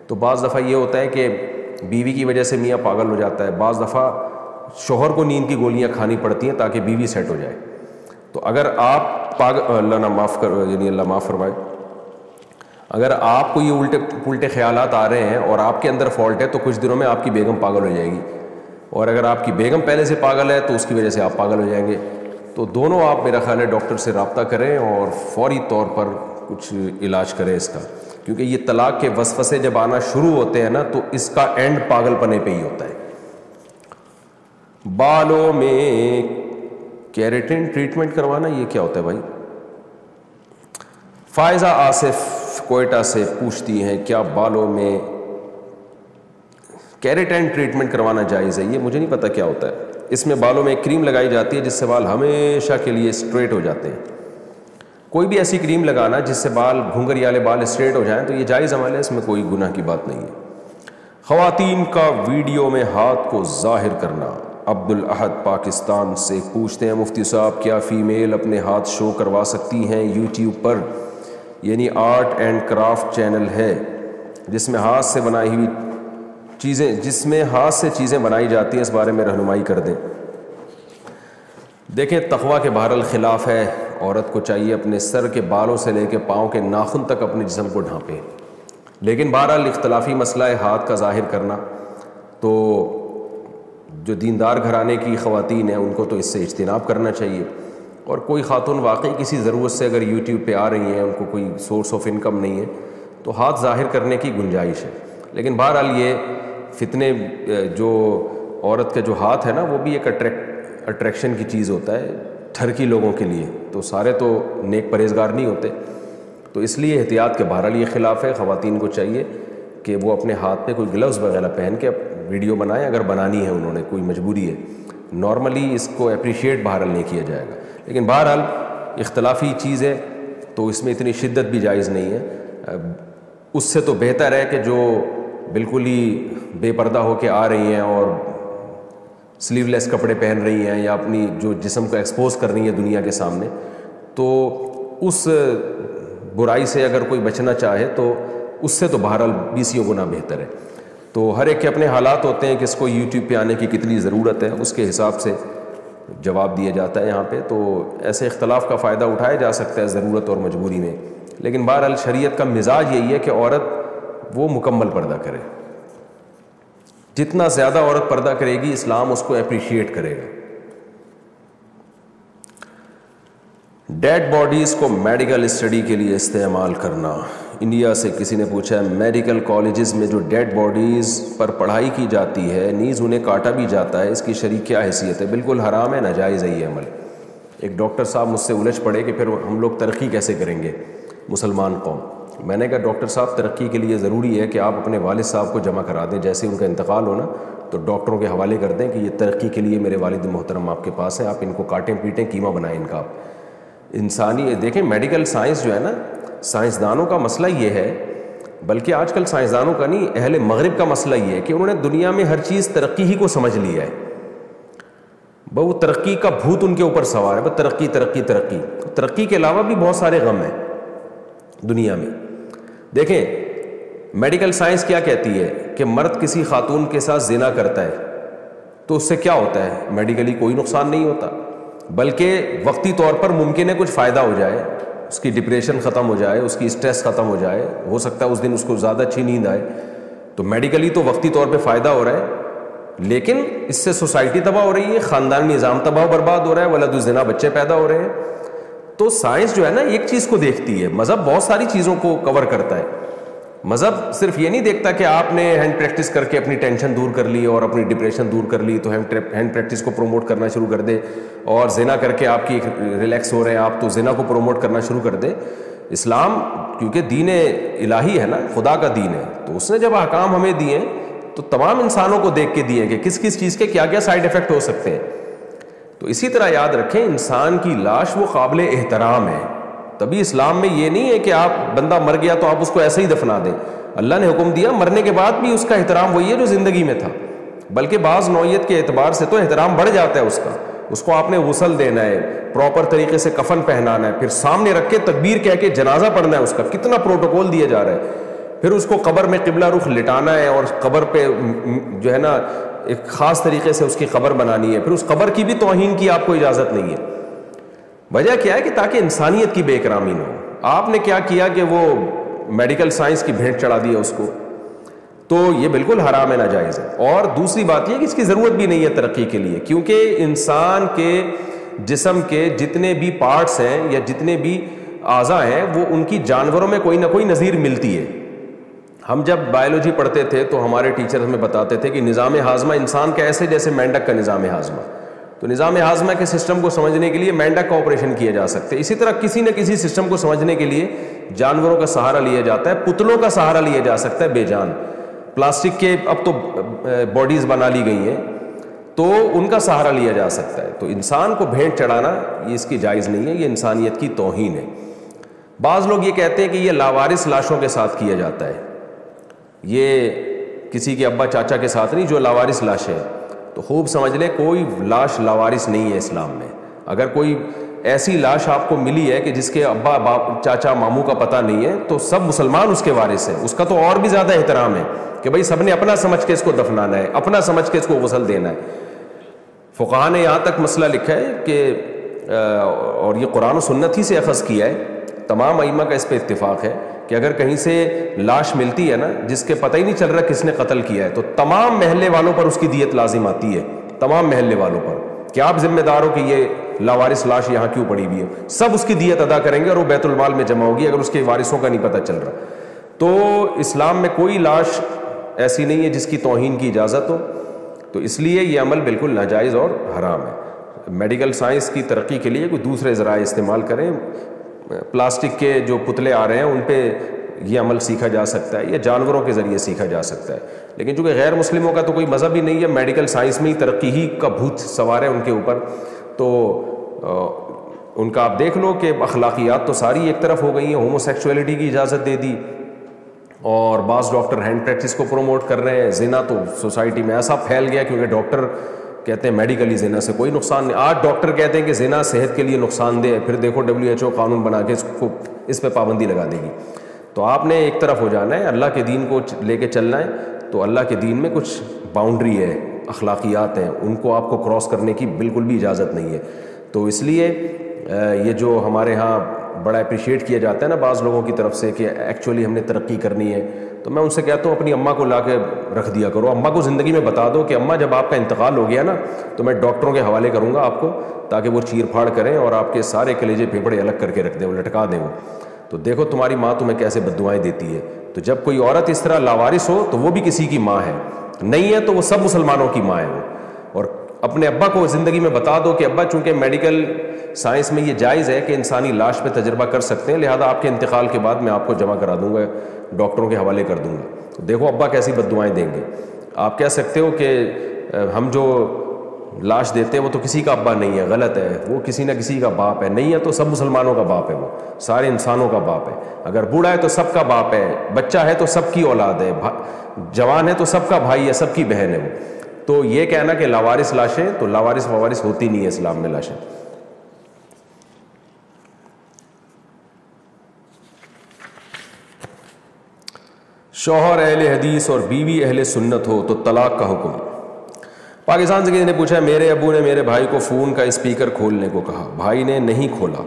تو بعض دفعہ یہ ہوتا ہے کہ بیوی کی وجہ سے میاں پاگل ہو جاتا ہے، بعض دفعہ شوہر کو نیند کی گولیاں کھانی پڑتی ہیں تاکہ بیوی سیٹ ہو جائے۔ تو اگر آپ اللہ معاف فرمائے، اگر آپ کو یہ الٹے خیالات آ رہے ہیں اور آپ کے اندر فالٹ ہے تو کچھ دنوں میں آپ کی بیگم پاگل ہو جائے گی، اور اگر آپ کی بیگم پہلے سے پاگل ہے تو اس کی وجہ سے آپ پاگل ہو جائیں گے۔ تو دونوں آپ میرا خیال ہے ڈاکٹر سے رابطہ کریں اور فوری طور پر کچھ علاج کریں اس کا، کیونکہ یہ طلاق کے وسوسے جب آنا شروع ہوتے ہیں نا تو اس کا اینڈ پاگل پنے پہ ہی ہوتا ہے۔ بالوں میں کیریٹن ٹریٹمنٹ کروانا یہ کیا ہوتا ہے بھائی؟ فائزہ آصف کوئٹہ سے پوچھتی ہیں کیا بالوں میں کیریٹین ٹریٹمنٹ کروانا جائز ہے، یہ مجھے نہیں پتہ کیا ہوتا ہے. اس میں بالوں میں ایک کریم لگائی جاتی ہے جس سے بال ہمیشہ کے لیے اسٹریٹ ہو جاتے ہیں. کوئی بھی ایسی کریم لگانا جس سے بال گھنگری والے بال اسٹریٹ ہو جائیں تو یہ جائز عمل ہے، اس میں کوئی گناہ کی بات نہیں ہے. خواتین کا ویڈیو میں ہاتھ کو ظاہر کرنا. عبد الاحد پاکستان سے پوچھتے ہیں مفتی صاحب کیا فیمیل اپنے ہاتھ شو کروا سکتی ہیں یوٹیوب پر؟ یعنی آرٹ اینڈ کرافٹ چینل ہے جس میں ہاتھ سے بنائی ہوئی چیزیں بنائی جاتی ہیں، اس بارے میں رہنمائی کر دیں. دیکھیں تقویٰ کے بہرحال خلاف ہے. عورت کو چاہیے اپنے سر کے بالوں سے لے کے پاؤں کے ناخن تک اپنے جسم کو ڈھانپے، لیکن بہرحال اختلافی مسئلہ ہے ہاتھ کا ظاہر کرنا. تو جو دیندار گھرانے کی خواتین ہیں ان کو تو اس سے اجتناب کرنا چاہیے. اور کوئی خاتون واقعی کسی ضرورت سے اگر یوٹیوب پہ آ رہی ہیں، ان کو کوئی سورس آف انکم نہیں ہے، تو ہاتھ ظاہر کرنے کی گنجائش ہے. لیکن بہرحال یہ فتنے جو عورت کا جو ہاتھ ہے نا وہ بھی ایک اٹریکشن کی چیز ہوتا ہے ٹھرکی لوگوں کے لیے، تو سارے تو نیک پرہیزگار نہیں ہوتے. تو اس لیے احتیاط کے بہرحال یہ خلاف ہے. خواتین کو چاہیے کہ وہ اپنے ہاتھ پہ کوئی گلوز وغیرہ پہن کے ویڈیو بنائیں اگر بنانی ہے، انہوں نے کوئی مجبوری ہے. نارملی اس کو اپریشیٹ بہرحال نہیں کیا جائے گا، لیکن بہرحال اختلافی چیز ہے تو اس میں اتنی شدت بھی جائز نہیں ہے. اس سے تو بہتر ہے کہ جو بالکل ہی بے پردہ ہو کے آ رہی ہیں اور سلیو لیس کپڑے پہن رہی ہیں یا اپنی جو جسم کو ایکسپوز کر رہی ہیں دنیا کے سامنے، تو اس برائی سے اگر کوئی بچنا چاہے تو اس سے تو بہرحال 20 گنا بہتر ہے. تو ہر ایک کے اپنے حالات ہوتے ہیں کہ اس کو یوٹیوب پہ آنے کی کتنی ضرورت ہے، اس کے حساب سے جواب دیا جاتا ہے یہاں پہ. تو ایسے اختلاف کا فائدہ اٹھایا جا سکتا ہے ضرورت اور مجبوری میں، لیکن بہرحال شریعت کا مزاج یہی ہے کہ عورت وہ مکمل پردہ کرے. جتنا زیادہ عورت پردہ کرے گی اسلام اس کو اپریشیٹ کرے گا. ڈیڈ باڈیز کو میڈیکل اسٹڈی کے لیے استعمال کرنا. انڈیا سے کسی نے پوچھا ہے میڈیکل کالجز میں جو ڈیڈ باڈیز پر پڑھائی کی جاتی ہے نیز انہیں کاٹا بھی جاتا ہے، اس کی شرعی کیا حیثیت ہے؟ بالکل حرام ہے، ناجائز ہے یہ عمل. ایک ڈاکٹر صاحب مجھ سے الجھ پڑے کہ پھر ہم لوگ ترقی کیسے کریں گے مسلمان قوم. میں نے کہا ڈاکٹر صاحب ترقی کے لیے ضروری ہے کہ آپ اپنے والد صاحب کو جمع کرا دیں، جیسے ان کا انتقال ہونا تو ڈاکٹروں کے حوالے کر دیں کہ یہ ترقی کے لیے میرے والد محترم آپ کے پاس ہیں، آپ ان کو کاٹیں پیٹیں قیمہ بنائیں ان کا. انسانی دیکھیں میڈیکل سائنس جو ہے نا، سائنسدانوں کا مسئلہ یہ ہے، بلکہ آج کل سائنسدانوں کا نہیں اہل مغرب کا مسئلہ یہ ہے کہ انہوں نے دنیا میں ہر چیز ترقی ہی کو سمجھ لیا ہے. وہ ترقی کا بھوت ان کے اوپر سوار ہے، بس ترقی ترقی ترقی. ترقی کے علاوہ بھی بہت سارے غم ہیں دنیا میں. دیکھیں میڈیکل سائنس کیا کہتی ہے کہ مرد کسی خاتون کے ساتھ زنا کرتا ہے تو اس سے کیا ہوتا ہے؟ میڈیکلی کوئی نقصان نہیں ہوتا، بلکہ وقتی طور پر ممکن ہے کچھ فائدہ ہو جائے، اس کی ڈپریشن ختم ہو جائے، اس کی اسٹریس ختم ہو جائے، ہو سکتا ہے اس دن اس کو زیادہ اچھی نیند آئے. تو میڈیکلی تو وقتی طور پہ فائدہ ہو رہا ہے، لیکن اس سے سوسائٹی تباہ ہو رہی ہے، خاندانی نظام تباہ و برباد ہو رہا ہے، ولد الزنا بچے پیدا ہو رہے ہیں. تو سائنس جو ہے نا ایک چیز کو دیکھتی ہے، مذہب بہت ساری چیزوں کو کور کرتا ہے. مذہب صرف یہ نہیں دیکھتا کہ آپ نے ہینڈ پریکٹس کر کے اپنی ٹینشن دور کر لی اور اپنی ڈپریشن دور کر لی تو ہینڈ پریکٹس کو پروموٹ کرنا شروع کر دے، اور زنا کر کے آپ کی ریلیکس ہو رہے ہیں آپ تو زنا کو پروموٹ کرنا شروع کر دے. اسلام کیونکہ دین الہی ہے نا، خدا کا دین ہے، تو اس نے جب احکام ہمیں دیے تو تمام انسانوں کو دیکھ کے دیے کہ کس کس چیز کے کیا کیا سائیڈ ایفیکٹ ہو سکتے ہیں. تو اسی طرح یاد رکھیں انسان کی لاش وہ قابل احترام ہے. تبھی اسلام میں یہ نہیں ہے کہ آپ بندہ مر گیا تو آپ اس کو ایسے ہی دفنا دیں. اللہ نے حکم دیا مرنے کے بعد بھی اس کا احترام وہی ہے جو زندگی میں تھا، بلکہ بعض نوعیت کے اعتبار سے تو احترام بڑھ جاتا ہے اس کو آپ نے غسل دینا ہے، پراپر طریقے سے کفن پہنانا ہے، پھر سامنے رکھ کے تکبیر کہہ کے جنازہ پڑھنا ہے، اس کا کتنا پروٹوکول دیا جا رہا ہے. پھر اس کو قبر میں قبلہ رخ لٹانا ہے اور قبر پہ جو ہے نا ایک خاص طریقے سے اس کی قبر بنانی ہے. پھر اس قبر کی بھی توہین کی آپ کو اجازت نہیں ہے. وجہ کیا ہے کہ تاکہ انسانیت کی بے اکرامی نہ ہو. آپ نے کیا کیا کہ وہ میڈیکل سائنس کی بھینٹ چڑھا دی ہے اس کو، تو یہ بالکل حرام ہے، ناجائز ہے. اور دوسری بات یہ کہ اس کی ضرورت بھی نہیں ہے ترقی کے لیے، کیونکہ انسان کے جسم کے جتنے بھی پارٹس ہیں یا جتنے بھی اعضاء ہیں وہ ان کی جانوروں میں کوئی نہ کوئی نظیر ملتی ہے. ہم جب بایولوجی پڑھتے تھے تو ہمارے ٹیچر ہمیں بتاتے تھے کہ نظام ہاضمہ انسان کا ایسے جیسے مینڈک کا نظام ہاضمہ. تو نظام ہاضمہ کے سسٹم کو سمجھنے کے لیے مینڈک کا آپریشن کیا جا سکتا ہے. اسی طرح کسی نہ کسی سسٹم کو سمجھنے کے لیے جانوروں کا سہارا لیا جاتا ہے، پتلوں کا سہارا لیا جا سکتا ہے بے جان. پلاسٹک کے اب تو باڈیز بنا لی گئی ہیں تو ان کا سہارا لیا جا سکتا ہے. تو انسان کو بھینٹ چڑھانا یہ اس کی جائز نہیں ہے, یہ انسانیت کی توہین ہے. بعض لوگ یہ کہتے ہیں کہ یہ لاوارث لاشوں کے ساتھ کیا جاتا ہے, یہ کسی کے ابا چاچا کے ساتھ نہیں جو لاوارث لاش ہے. تو خوب سمجھ لیں کوئی لاش لاوارث نہیں ہے اسلام میں. اگر کوئی ایسی لاش آپ کو ملی ہے کہ جس کے ابا باپ چاچا ماموں کا پتہ نہیں ہے تو سب مسلمان اس کے وارث ہیں. اس کا تو اور بھی زیادہ احترام ہے کہ بھائی سب نے اپنا سمجھ کے اس کو دفنانا ہے, اپنا سمجھ کے اس کو غسل دینا ہے. فقہاء نے یہاں تک مسئلہ لکھا ہے کہ اور یہ قرآن و سنت ہی سے اخذ کیا ہے, تمام ائمہ کا اس پہ اتفاق ہے کہ اگر کہیں سے لاش ملتی ہے نا جس کے پتہ ہی نہیں چل رہا کس نے قتل کیا ہے, تو تمام محلے والوں پر اس کی دیت لازم آتی ہے, تمام محلے والوں پر, کہ آپ ذمہ دار ہو کہ یہ لاوارث لاش یہاں کیوں پڑی ہوئی ہے. سب اس کی دیت ادا کریں گے اور وہ بیت المال میں جمع ہوگی اگر اس کے وارثوں کا نہیں پتہ چل رہا. تو اسلام میں کوئی لاش ایسی نہیں ہے جس کی توہین کی اجازت ہو. تو اس لیے یہ عمل بالکل ناجائز اور حرام ہے. میڈیکل سائنس کی ترقی کے لیے کوئی دوسرے ذرائع استعمال کریں. پلاسٹک کے جو پتلے آ رہے ہیں ان پہ یہ عمل سیکھا جا سکتا ہے یا جانوروں کے ذریعے سیکھا جا سکتا ہے. لیکن چونکہ غیر مسلموں کا تو کوئی مذہب ہی نہیں ہے, میڈیکل سائنس میں ہی ترقی ہی کا بھوت سوار ہے ان کے اوپر, تو ان کا آپ دیکھ لو کہ اخلاقیات تو ساری ایک طرف ہو گئی ہیں. ہومو سیکچولیٹی کی اجازت دے دی اور بعض ڈاکٹر ہینڈ پریکٹس کو پروموٹ کر رہے ہیں. زنا تو سوسائٹی میں ایسا پھیل گیا کیونکہ ڈاکٹر کہتے ہیں میڈیکلی زنا سے کوئی نقصان نہیں. آج ڈاکٹر کہتے ہیں کہ زنا صحت کے لیے نقصان دہ ہے, پھر دیکھو WHO قانون بنا کے اس پہ پابندی لگا دے گی. تو آپ نے ایک طرف ہو جانا ہے, اللہ کے دین کو لے کے چلنا ہے. تو اللہ کے دین میں کچھ باؤنڈری ہے, اخلاقیات ہیں, ان کو آپ کو کراس کرنے کی بالکل بھی اجازت نہیں ہے. تو اس لیے یہ جو ہمارے ہاں بڑا اپریشیٹ کیا جاتا ہے نا بعض لوگوں کی طرف سے کہ ایکچولی ہم نے ترقی کرنی ہے, تو میں ان سے کہتا ہوں اپنی اماں کو لا کے رکھ دیا کرو. اماں کو زندگی میں بتا دو کہ اماں جب آپ کا انتقال ہو گیا نا تو میں ڈاکٹروں کے حوالے کروں گا آپ کو, تاکہ وہ چیر پھاڑ کریں اور آپ کے سارے کلیجے پھیپھڑے الگ کر کے رکھ دیں, وہ لٹکا دیں. وہ تو دیکھو تمہاری ماں تمہیں کیسے بددعائیں دیتی ہے. تو جب کوئی عورت اس طرح لاوارث ہو تو وہ بھی کسی کی ماں ہے, نہیں ہے تو وہ سب مسلمانوں کی ماں ہے وہ. اور اپنے ابا کو زندگی میں بتا دو کہ ابا چونکہ میڈیکل سائنس میں یہ جائز ہے کہ انسانی لاش پہ تجربہ کر سکتے ہیں, لہذا آپ کے انتقال کے بعد میں آپ کو جمع کرا دوں گا, ڈاکٹروں کے حوالے کر دوں گا. دیکھو ابا کیسی بددعائیں دیں گے. آپ کہہ سکتے ہو کہ ہم جو لاش دیتے ہیں وہ تو کسی کا ابا نہیں ہے, غلط ہے, وہ کسی نہ کسی کا باپ ہے. نہیں ہے تو سب مسلمانوں کا باپ ہے, وہ سارے انسانوں کا باپ ہے. اگر بوڑھا ہے تو سب کا باپ ہے, بچہ ہے تو سب کی اولاد ہے, جوان ہے تو سب کا بھائی ہے, سب کی بہن ہے وہ. تو یہ کہنا کہ لاوارث لاشیں, تو لاوارث ووارث ہوتی نہیں ہے اسلام میں لاشیں. شوہر اہل حدیث اور بیوی اہل سنت ہو تو طلاق کا حکم. پاکستان سے کسی نے پوچھا میرے ابو نے میرے بھائی کو فون کا اسپیکر کھولنے کو کہا, بھائی نے نہیں کھولا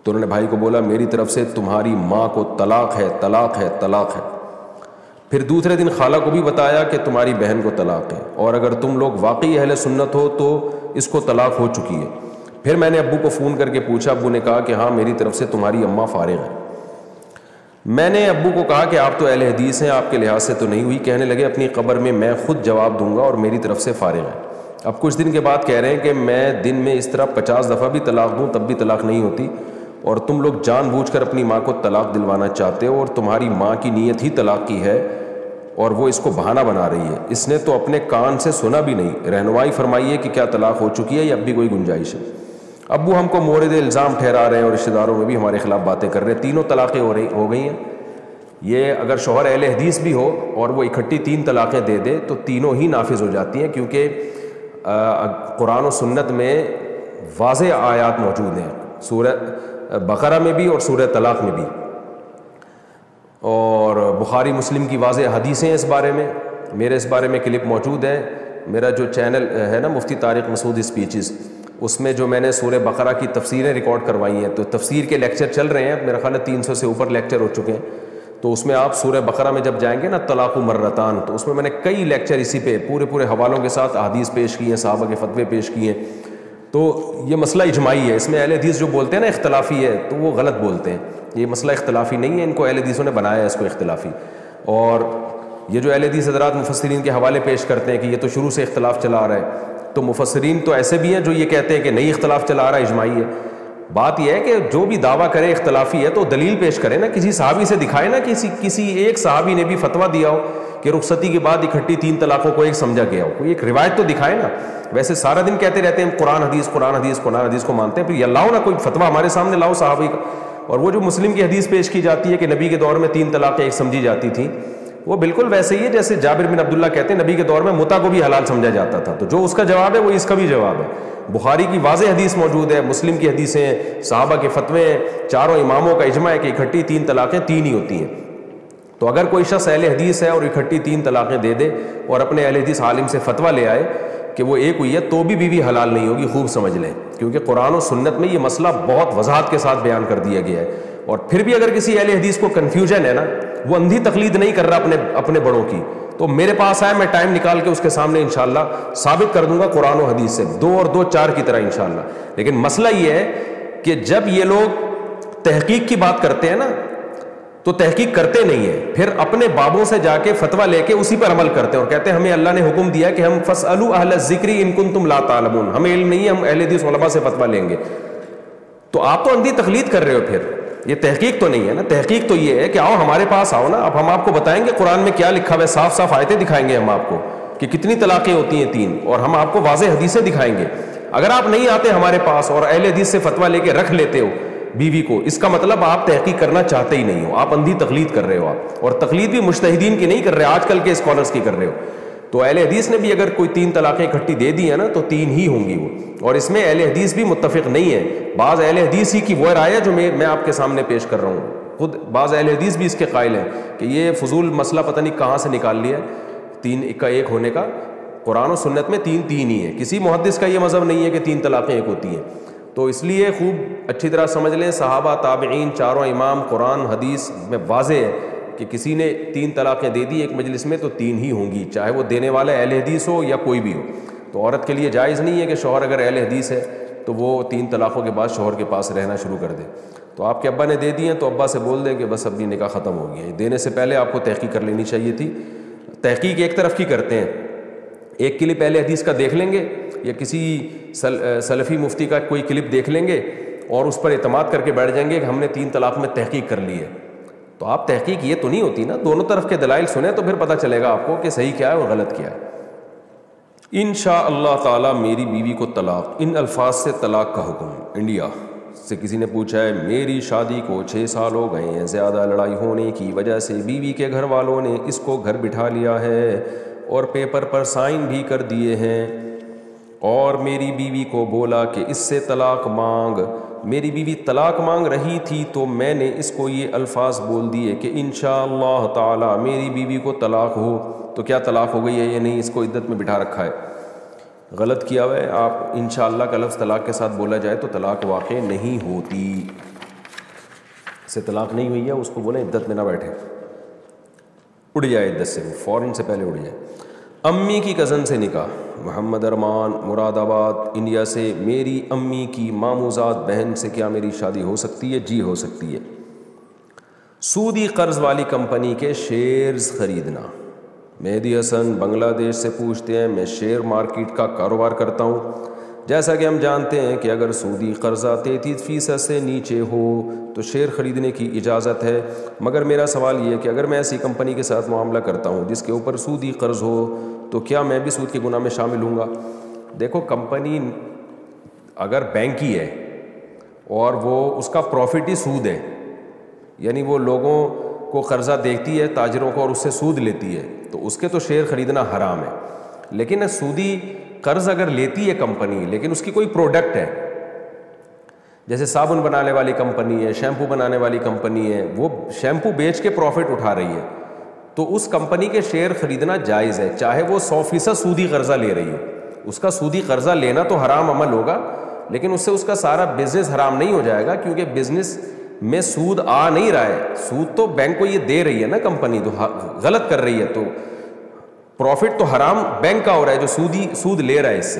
تو انہوں نے بھائی کو بولا میری طرف سے تمہاری ماں کو طلاق ہے, طلاق ہے, طلاق ہے. پھر دوسرے دن خالہ کو بھی بتایا کہ تمہاری بہن کو طلاق ہے, اور اگر تم لوگ واقعی اہل سنت ہو تو اس کو طلاق ہو چکی ہے. پھر میں نے ابو کو فون کر کے پوچھا, ابو نے کہا کہ ہاں میری طرف سے تمہاری اماں فارغ ہے. میں نے ابو کو کہا کہ آپ تو اہل حدیث ہیں, آپ کے لحاظ سے تو نہیں ہوئی. کہنے لگے اپنی قبر میں خود جواب دوں گا اور میری طرف سے فارغ ہے. اب کچھ دن کے بعد کہہ رہے ہیں کہ میں دن میں اس طرح 50 دفعہ بھی طلاق دوں تب بھی طلاق نہیں ہوتی, اور تم لوگ جان بوجھ کر اپنی ماں کو طلاق دلوانا چاہتے ہو, اور تمہاری ماں کی نیت ہی طلاق کی ہے اور وہ اس کو بہانہ بنا رہی ہے, اس نے تو اپنے کان سے سنا بھی نہیں. رہنمائی فرمائیے کہ کیا طلاق ہو چکی ہے یا اب بھی کوئی گنجائش ہے. ابو ہم کو مورد الزام ٹھہرا رہے ہیں اور رشتہ داروں میں بھی ہمارے خلاف باتیں کر رہے ہیں. تینوں طلاقیں ہو گئی ہیں. یہ اگر شوہر اہل حدیث بھی ہو اور وہ اکٹھی 3 طلاقیں دے دے تو تینوں ہی نافذ ہو جاتی ہیں, کیونکہ قرآن و سنت میں واضح آیات موجود ہیں, سورہ بقرہ میں بھی اور سورہ طلاق میں بھی, اور بخاری مسلم کی واضح حدیثیں اس بارے میں. میرے اس بارے میں کلپ موجود ہے, میرا جو چینل ہے نا مفتی طارق مسعود اسپیچز, اس میں جو میں نے سورہ بقرہ کی تفسیریں ریکارڈ کروائی ہیں, تو تفسیر کے لیکچر چل رہے ہیں, میرا خیال ہے 300 سے اوپر لیکچر ہو چکے ہیں. تو اس میں آپ سورہ بقرہ میں جب جائیں گے نا طلاق مرتان, تو اس میں نے کئی لیکچر اسی پہ پورے حوالوں کے ساتھ احادیث پیش کی ہیں, صحابہ کے فتوے پیش کیے ہیں. تو یہ مسئلہ اجماعی ہے, اس میں اہل حدیث جو بولتے ہیں نا اختلافی ہے تو وہ غلط بولتے ہیں. یہ مسئلہ اختلافی نہیں ہے, ان کو اہل حدیثوں نے بنایا ہے اس کو اختلافی. اور یہ جو اہل حدیث حضرات مفسرین کے حوالے پیش کرتے ہیں کہ یہ تو شروع سے اختلاف چلا آ رہا ہے, تو مفسرین تو ایسے بھی ہیں جو یہ کہتے ہیں کہ نہیں اختلاف چلا آ رہا ہے, اجماعی ہے. بات یہ ہے کہ جو بھی دعویٰ کرے اختلافی ہے تو دلیل پیش کرے نا, کسی صحابی سے دکھائے نا, کسی ایک صحابی نے بھی فتویٰ دیا ہو کہ رخصتی کے بعد اکٹھی 3 طلاقوں کو ایک سمجھا گیا ہو؟ کوئی ایک روایت تو دکھائے نا. ویسے سارا دن کہتے رہتے ہیں قرآن حدیث قرآن حدیث قرآن حدیث کو مانتے ہیں، پھر یہ لاؤ نا کوئی فتویٰ ہمارے سامنے لاؤ صحابی کا. اور وہ جو مسلم کی حدیث پیش کی جاتی ہے کہ نبی کے دور میں 3 طلاقیں ایک سمجھی جاتی تھیں، وہ بالکل ویسے ہی ہے جیسے جابر بن عبداللہ کہتے ہیں نبی کے دور میں متع کو بھی حلال سمجھا جاتا تھا. تو جو اس کا جواب ہے وہ اس کا بھی جواب ہے. بخاری کی واضح حدیث موجود ہے، مسلم کی حدیثیں ہیں، صحابہ کے فتوے ہیں، چاروں اماموں کا اجماع ہے کہ اکٹھی 3 طلاقیں 3 ہی ہوتی ہیں. تو اگر کوئی شخص اہل حدیث ہے اور اکٹھی 3 طلاقیں دے دے اور اپنے اہل حدیث عالم سے فتویٰ لے آئے کہ وہ ایک ہوئی ہے تو بھی بیوی حلال نہیں ہوگی، خوب سمجھ لیں، کیونکہ قرآن و سنت میں یہ مسئلہ بہت وضاحت کے ساتھ بیان کر دیا گیا ہے. اور پھر بھی اگر کسی اہل حدیث کو کنفیوژن ہے نا، وہ اندھی تقلید نہیں کر رہا اپنے بڑوں کی، تو میرے پاس آئے، میں ٹائم نکال کے اس کے سامنے انشاءاللہ ثابت کر دوں گا قرآن و حدیث سے 2 اور 2 4 کی طرح انشاءاللہ. لیکن مسئلہ یہ ہے کہ جب یہ لوگ تحقیق کی بات کرتے ہیں نا تو تحقیق کرتے نہیں ہیں، پھر اپنے بابوں سے جا کے فتویٰ لے کے اسی پر عمل کرتے ہیں اور کہتے ہیں ہمیں اللہ نے حکم دیا کہ ہم فاسألوا اہل الذکر ان کنتم لا تعلمون، ہمیں علم نہیں ہے، ہم اہل حدیث علماء سے فتویٰ لیں گے. تو آپ تو اندھی تقلید کر رہے ہو، پھر یہ تحقیق تو نہیں ہے نا. تحقیق تو یہ ہے کہ آؤ ہمارے پاس آؤ نا، اب ہم آپ کو بتائیں گے قرآن میں کیا لکھا ہوا ہے، صاف صاف آیتیں دکھائیں گے ہم آپ کو کہ کتنی طلاقیں ہوتی ہیں 3، اور ہم آپ کو واضح حدیثیں دکھائیں گے. اگر آپ نہیں آتے ہمارے پاس اور اہل حدیث سے فتویٰ لے کے رکھ لیتے ہو بیوی کو، اس کا مطلب آپ تحقیق کرنا چاہتے ہی نہیں ہو، آپ اندھی تقلید کر رہے ہو آپ. اور تقلید بھی مجتہدین کی نہیں کر رہے، آج کل کے اسکالرس کی کر رہے ہو. تو اہل حدیث نے بھی اگر کوئی 3 طلاقیں اکٹھی دے دی ہیں نا تو 3 ہی ہوں گی وہ. اور اس میں اہل حدیث بھی متفق نہیں ہے، بعض اہل حدیث ہی کی وہ رائے ہے جو میں آپ کے سامنے پیش کر رہا ہوں. خود بعض اہل حدیث بھی اس کے قائل ہیں کہ یہ فضول مسئلہ پتہ نہیں کہاں سے نکال لیا 3 کا 1 ہونے کا. قرآن و سنت میں 3 ہی ہے، کسی محدث کا یہ مذہب نہیں ہے کہ 3 طلاقیں 1 ہوتی ہیں. تو اس لیے خوب اچھی طرح سمجھ لیں، صحابہ تابعین چاروں امام قرآن حدیث میں واضح ہے کہ کسی نے 3 طلاقیں دے دی ایک مجلس میں تو 3 ہی ہوں گی، چاہے وہ دینے والا اہل حدیث ہو یا کوئی بھی ہو. تو عورت کے لیے جائز نہیں ہے کہ شوہر اگر اہل حدیث ہے تو وہ 3 طلاقوں کے بعد شوہر کے پاس رہنا شروع کر دے. تو آپ کے ابا نے دے دی ہیں تو ابا سے بول دیں کہ بس اب یہ نکاح ختم ہو گیا ہے. دینے سے پہلے آپ کو تحقیق کر لینی چاہیے تھی. تحقیق ایک طرف کی کرتے ہیں، ایک کلپ اہل حدیث کا دیکھ لیں گے یا کسی سلفی مفتی کا کوئی کلپ دیکھ لیں گے اور اس پر اعتماد کر کے بیٹھ جائیں گے کہ ہم نے 3 طلاق میں تحقیق کر لی ہے. تو آپ تحقیق یہ تو نہیں ہوتی نا، دونوں طرف کے دلائل سنیں تو پھر پتہ چلے گا آپ کو کہ صحیح کیا ہے اور غلط کیا ہے. انشاءاللہ تعالی میری بیوی کو طلاق، ان الفاظ سے طلاق کا حکم. انڈیا سے کسی نے پوچھا ہے میری شادی کو 6 سال ہو گئے ہیں، زیادہ لڑائی ہونے کی وجہ سے بیوی کے گھر والوں نے اس کو گھر بٹھا لیا ہے اور پیپر پر سائن بھی کر دیے ہیں، اور میری بیوی کو بولا کہ اس سے طلاق مانگ. میری بیوی طلاق مانگ رہی تھی تو میں نے اس کو یہ الفاظ بول دیے کہ انشاءاللہ تعالی میری بیوی کو طلاق ہو. تو کیا طلاق ہو گئی ہے یا نہیں؟ اس کو عدت میں بٹھا رکھا ہے. غلط کیا ہوا ہے. آپ انشاءاللہ کا لفظ طلاق کے ساتھ بولا جائے تو طلاق واقع نہیں ہوتی. سے طلاق نہیں ہوئی ہے اس کو بولیں عدت میں نہ بیٹھے، اڑ جائے عدت سے، فوراً سے پہلے اڑ جائے. امی کی کزن سے نکاح. محمد ارمان مراد آباد انڈیا سے، میری امی کی ماموزاد بہن سے کیا میری شادی ہو سکتی ہے؟ جی ہو سکتی ہے. سودی قرض والی کمپنی کے شیئرز خریدنا. مہدی حسن بنگلہ دیش سے پوچھتے ہیں میں شیئر مارکیٹ کا کاروبار کرتا ہوں. جیسا کہ ہم جانتے ہیں کہ اگر سودی قرضہ 33% سے نیچے ہو تو شیئر خریدنے کی اجازت ہے، مگر میرا سوال یہ ہے کہ اگر میں ایسی کمپنی کے ساتھ معاملہ کرتا ہوں جس کے اوپر سودی قرض ہو تو کیا میں بھی سود کے گناہ میں شامل ہوں گا؟ دیکھو، کمپنی اگر بینک کی ہے اور وہ اس کا پروفٹ ہی سود ہے، یعنی وہ لوگوں کو قرضہ دیتی ہے تاجروں کو اور اس سے سود لیتی ہے، تو اس کے تو شیئر خریدنا حرام ہے. لیکن سودی قرض اگر لیتی ہے کمپنی لیکن اس کی کوئی پروڈکٹ ہے، جیسے صابن بنانے والی کمپنی ہے، شیمپو بنانے والی کمپنی ہے، وہ شیمپو بیچ کے پروفٹ اٹھا رہی ہے، تو اس کمپنی کے شیئر خریدنا جائز ہے، چاہے وہ 100% سودی قرضہ لے رہی ہو. اس کا سودی قرضہ لینا تو حرام عمل ہوگا، لیکن اس سے اس کا سارا بزنس حرام نہیں ہو جائے گا، کیونکہ بزنس میں سود آ نہیں رہا ہے. سود تو بینک کو یہ دے رہی ہے نا کمپنی، تو غلط کر رہی ہے، تو پروفٹ تو حرام بینک کا ہو رہا ہے جو سود لے رہا ہے اس سے.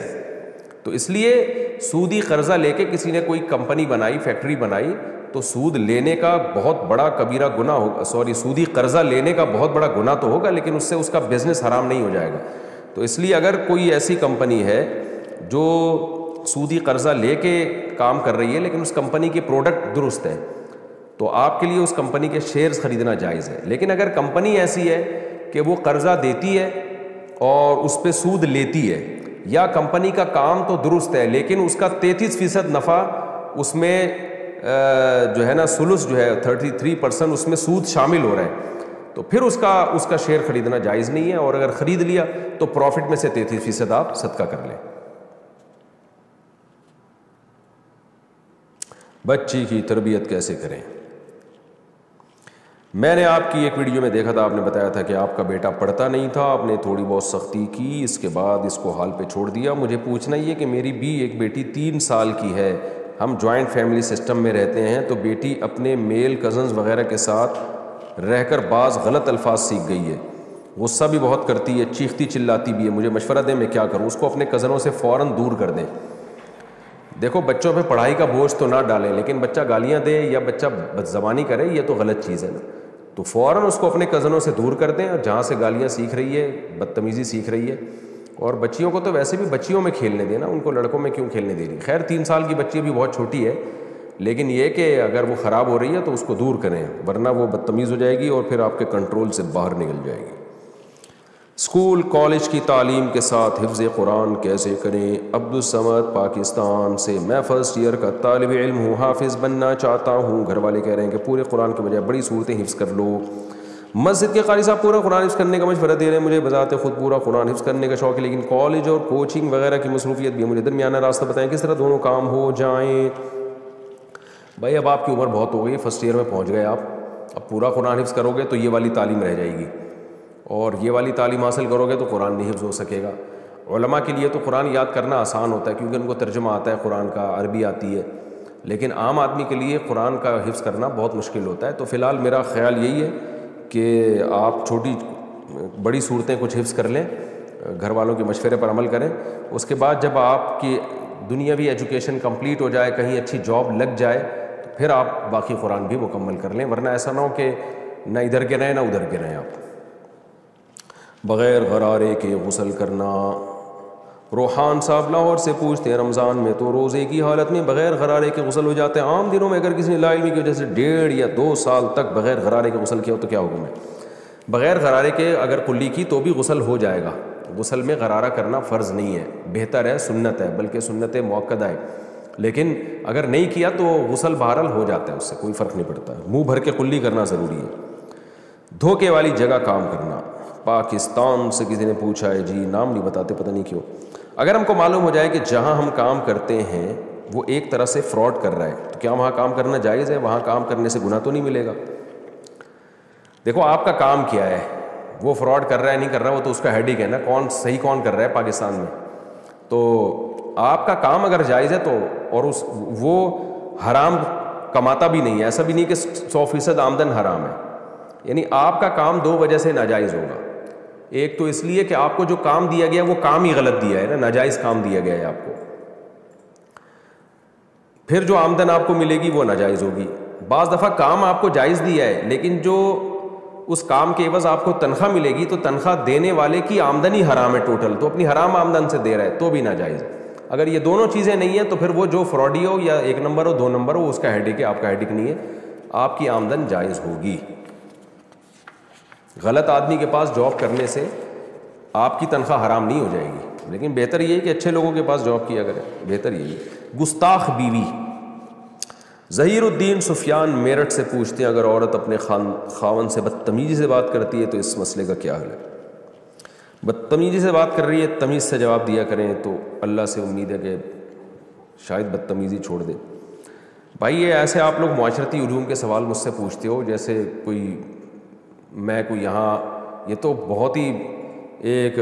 تو اس لیے سودی قرضہ لے کے کسی نے کوئی کمپنی بنائی، فیکٹری بنائی، تو سود لینے کا بہت بڑا کبیرہ گناہ ہوگا، سودی قرضہ لینے کا بہت بڑا گناہ تو ہوگا، لیکن اس سے اس کا بزنس حرام نہیں ہو جائے گا. تو اس لیے اگر کوئی ایسی کمپنی ہے جو سودی قرضہ لے کے کام کر رہی ہے لیکن اس کمپنی کی پروڈکٹ درست ہے، تو آپ کے لیے اس کمپنی کے شیئرز خریدنا جائز ہے. لیکن اگر کمپنی ایسی ہے کہ وہ قرضہ دیتی ہے اور اس پہ سود لیتی ہے، یا کمپنی کا کام تو درست ہے لیکن اس کا 33% نفع اس میں جو ہے نا ثلث جو ہے 33% اس میں سود شامل ہو رہا ہے، تو پھر اس کا شیئر خریدنا جائز نہیں ہے، اور اگر خرید لیا تو پروفٹ میں سے 33% آپ صدقہ کر لیں۔ بچی کی تربیت کیسے کریں؟ میں نے آپ کی ایک ویڈیو میں دیکھا تھا، آپ نے بتایا تھا کہ آپ کا بیٹا پڑھتا نہیں تھا، آپ نے تھوڑی بہت سختی کی، اس کے بعد اس کو حال پہ چھوڑ دیا۔ مجھے پوچھنا یہ کہ میری بھی ایک بیٹی 3 سال کی ہے، ہم جوائنٹ فیملی سسٹم میں رہتے ہیں، تو بیٹی اپنے میل کزنز وغیرہ کے ساتھ رہ کر بعض غلط الفاظ سیکھ گئی ہے، غصہ بھی بہت کرتی ہے، چیختی چلاتی بھی ہے، مجھے مشورہ دیں میں کیا کروں؟ اس کو اپنے کزنوں سے فوراً دور کر دیں۔ دیکھو بچوں پہ پڑھائی کا بوجھ تو نہ ڈالیں، لیکن بچہ گالیاں دے یا بچہ بدزبانی کرے یہ تو غلط چیز ہے نا، تو فوراً اس کو اپنے کزنوں سے دور کر دیں، اور جہاں سے گالیاں سیکھ رہی ہے، بدتمیزی سیکھ رہی ہے، اور بچیوں کو تو ویسے بھی بچیوں میں کھیلنے دینا، ان کو لڑکوں میں کیوں کھیلنے دے رہی؟ خیر 3 سال کی بچی بھی بہت چھوٹی ہے، لیکن یہ کہ اگر وہ خراب ہو رہی ہے تو اس کو دور کریں، ورنہ وہ بدتمیز ہو جائے گی اور پھر آپ کے کنٹرول سے باہر نکل جائے گی۔ اسکول کالج کی تعلیم کے ساتھ حفظ قرآن کیسے کریں؟ عبدالصمد پاکستان سے، میں فرسٹ ایئر کا طالب علم ہوں، حافظ بننا چاہتا ہوں، گھر والے کہہ رہے ہیں کہ پورے قرآن کے بجائے بڑی صورتیں حفظ کر لو۔ مسجد کے قاری صاحب پورا قرآن حفظ کرنے کا مشورہ دے رہے ہیں، مجھے بذات خود پورا قرآن حفظ کرنے کا شوق ہے، لیکن کالج اور کوچنگ وغیرہ کی مصروفیت بھی ہے، مجھے درمیانہ راستہ بتائیں کس طرح دونوں کام ہو جائیں؟ بھائی اب آپ کی عمر بہت ہو گئی، فرسٹ ایئر میں پہنچ گئے آپ، اب پورا قرآن حفظ کرو گے تو یہ والی تعلیم رہ جائے گی، اور یہ والی تعلیم حاصل کرو گے تو قرآن نہیں حفظ ہو سکے گا۔ علماء کے لیے تو قرآن یاد کرنا آسان ہوتا ہے کیونکہ ان کو ترجمہ آتا ہے قرآن کا، عربی آتی ہے، لیکن عام آدمی کے لیے قرآن کا حفظ کرنا بہت مشکل ہوتا ہے۔ تو فی الحال میرا خیال یہی ہے کہ آپ چھوٹی بڑی صورتیں کچھ حفظ کر لیں، گھر والوں کے مشورے پر عمل کریں، اس کے بعد جب آپ کی دنیاوی ایجوکیشن کمپلیٹ ہو جائے، کہیں اچھی جاب لگ جائے، تو پھر آپ باقی قرآن بھی مکمل کر لیں، ورنہ ایسا نہ ہو کہ نہ ادھر کے رہیں نہ ادھر کے رہیں آپ۔ بغیر غرارے کے غسل کرنا، روحان صاحب لاہور سے پوچھتے ہیں، رمضان میں تو روزے کی حالت میں بغیر غرارے کے غسل ہو جاتے ہیں، عام دنوں میں اگر کسی نے لا علمی کی وجہ سے 1.5 یا 2 سال تک بغیر غرارے کے غسل کیا ہو تو کیا حکم ہے؟ بغیر غرارے کے اگر کلی کی تو بھی غسل ہو جائے گا، غسل میں غرارہ کرنا فرض نہیں ہے، بہتر ہے، سنت ہے، بلکہ سنت مؤکدہ ہے، لیکن اگر نہیں کیا تو غسل بہرحال ہو جاتا ہے، اس سے کوئی فرق نہیں پڑتا، منہ بھر کے کلی کرنا ضروری ہے۔ دھوکے والی جگہ کام کرنا، پاکستان سے کسی نے پوچھا ہے، جی نام نہیں بتاتے پتہ نہیں کیوں۔ اگر ہم کو معلوم ہو جائے کہ جہاں ہم کام کرتے ہیں وہ ایک طرح سے فراڈ کر رہا ہے تو کیا وہاں کام کرنا جائز ہے؟ وہاں کام کرنے سے گناہ تو نہیں ملے گا؟ دیکھو آپ کا کام کیا ہے، وہ فراڈ کر رہا ہے نہیں کر رہا وہ تو اس کا ہیڈک ہے نا، کون صحیح کون کر رہا ہے پاکستان میں، تو آپ کا کام اگر جائز ہے تو، اور وہ حرام کماتا بھی نہیں ہے، ایسا بھی نہیں کہ 100% آمدن حرام ہے، یعنی آپ کا کام 2 وجہ سے ناجائز ہوگا۔ ایک تو اس لیے کہ آپ کو جو کام دیا گیا وہ کام ہی غلط دیا ہے نا، ناجائز کام دیا گیا ہے آپ کو، پھر جو آمدن آپ کو ملے گی وہ ناجائز ہوگی۔ بعض دفعہ کام آپ کو جائز دیا ہے لیکن جو اس کام کے عوض آپ کو تنخواہ ملے گی تو تنخواہ دینے والے کی آمدن ہی حرام ہے ٹوٹل، تو اپنی حرام آمدن سے دے رہا ہے تو بھی ناجائز ہے۔ اگر یہ دونوں چیزیں نہیں ہیں تو پھر وہ جو فراڈی ہو یا 1 نمبر ہو 2 نمبر ہو اس کا ہیڈک ہے، آپ کا ہیڈک نہیں ہے، آپ کی آمدن جائز ہوگی۔ غلط آدمی کے پاس جاب کرنے سے آپ کی تنخواہ حرام نہیں ہو جائے گی، لیکن بہتر یہ ہے کہ اچھے لوگوں کے پاس جاب کیا کریں، بہتر یہی ہے۔ گستاخ بیوی، ظہیر الدین سفیان میرٹھ سے پوچھتے ہیں، اگر عورت اپنے خاوند سے بدتمیزی سے بات کرتی ہے تو اس مسئلے کا کیا حل ہے؟ بدتمیزی سے بات کر رہی ہے، تمیز سے جواب دیا کریں، تو اللہ سے امید ہے کہ شاید بدتمیزی چھوڑ دے۔ بھائی یہ ایسے آپ لوگ معاشرتی علوم کے سوال مجھ سے پوچھتے ہو جیسے میں کوئی یہاں، یہ تو بہت ہی ایک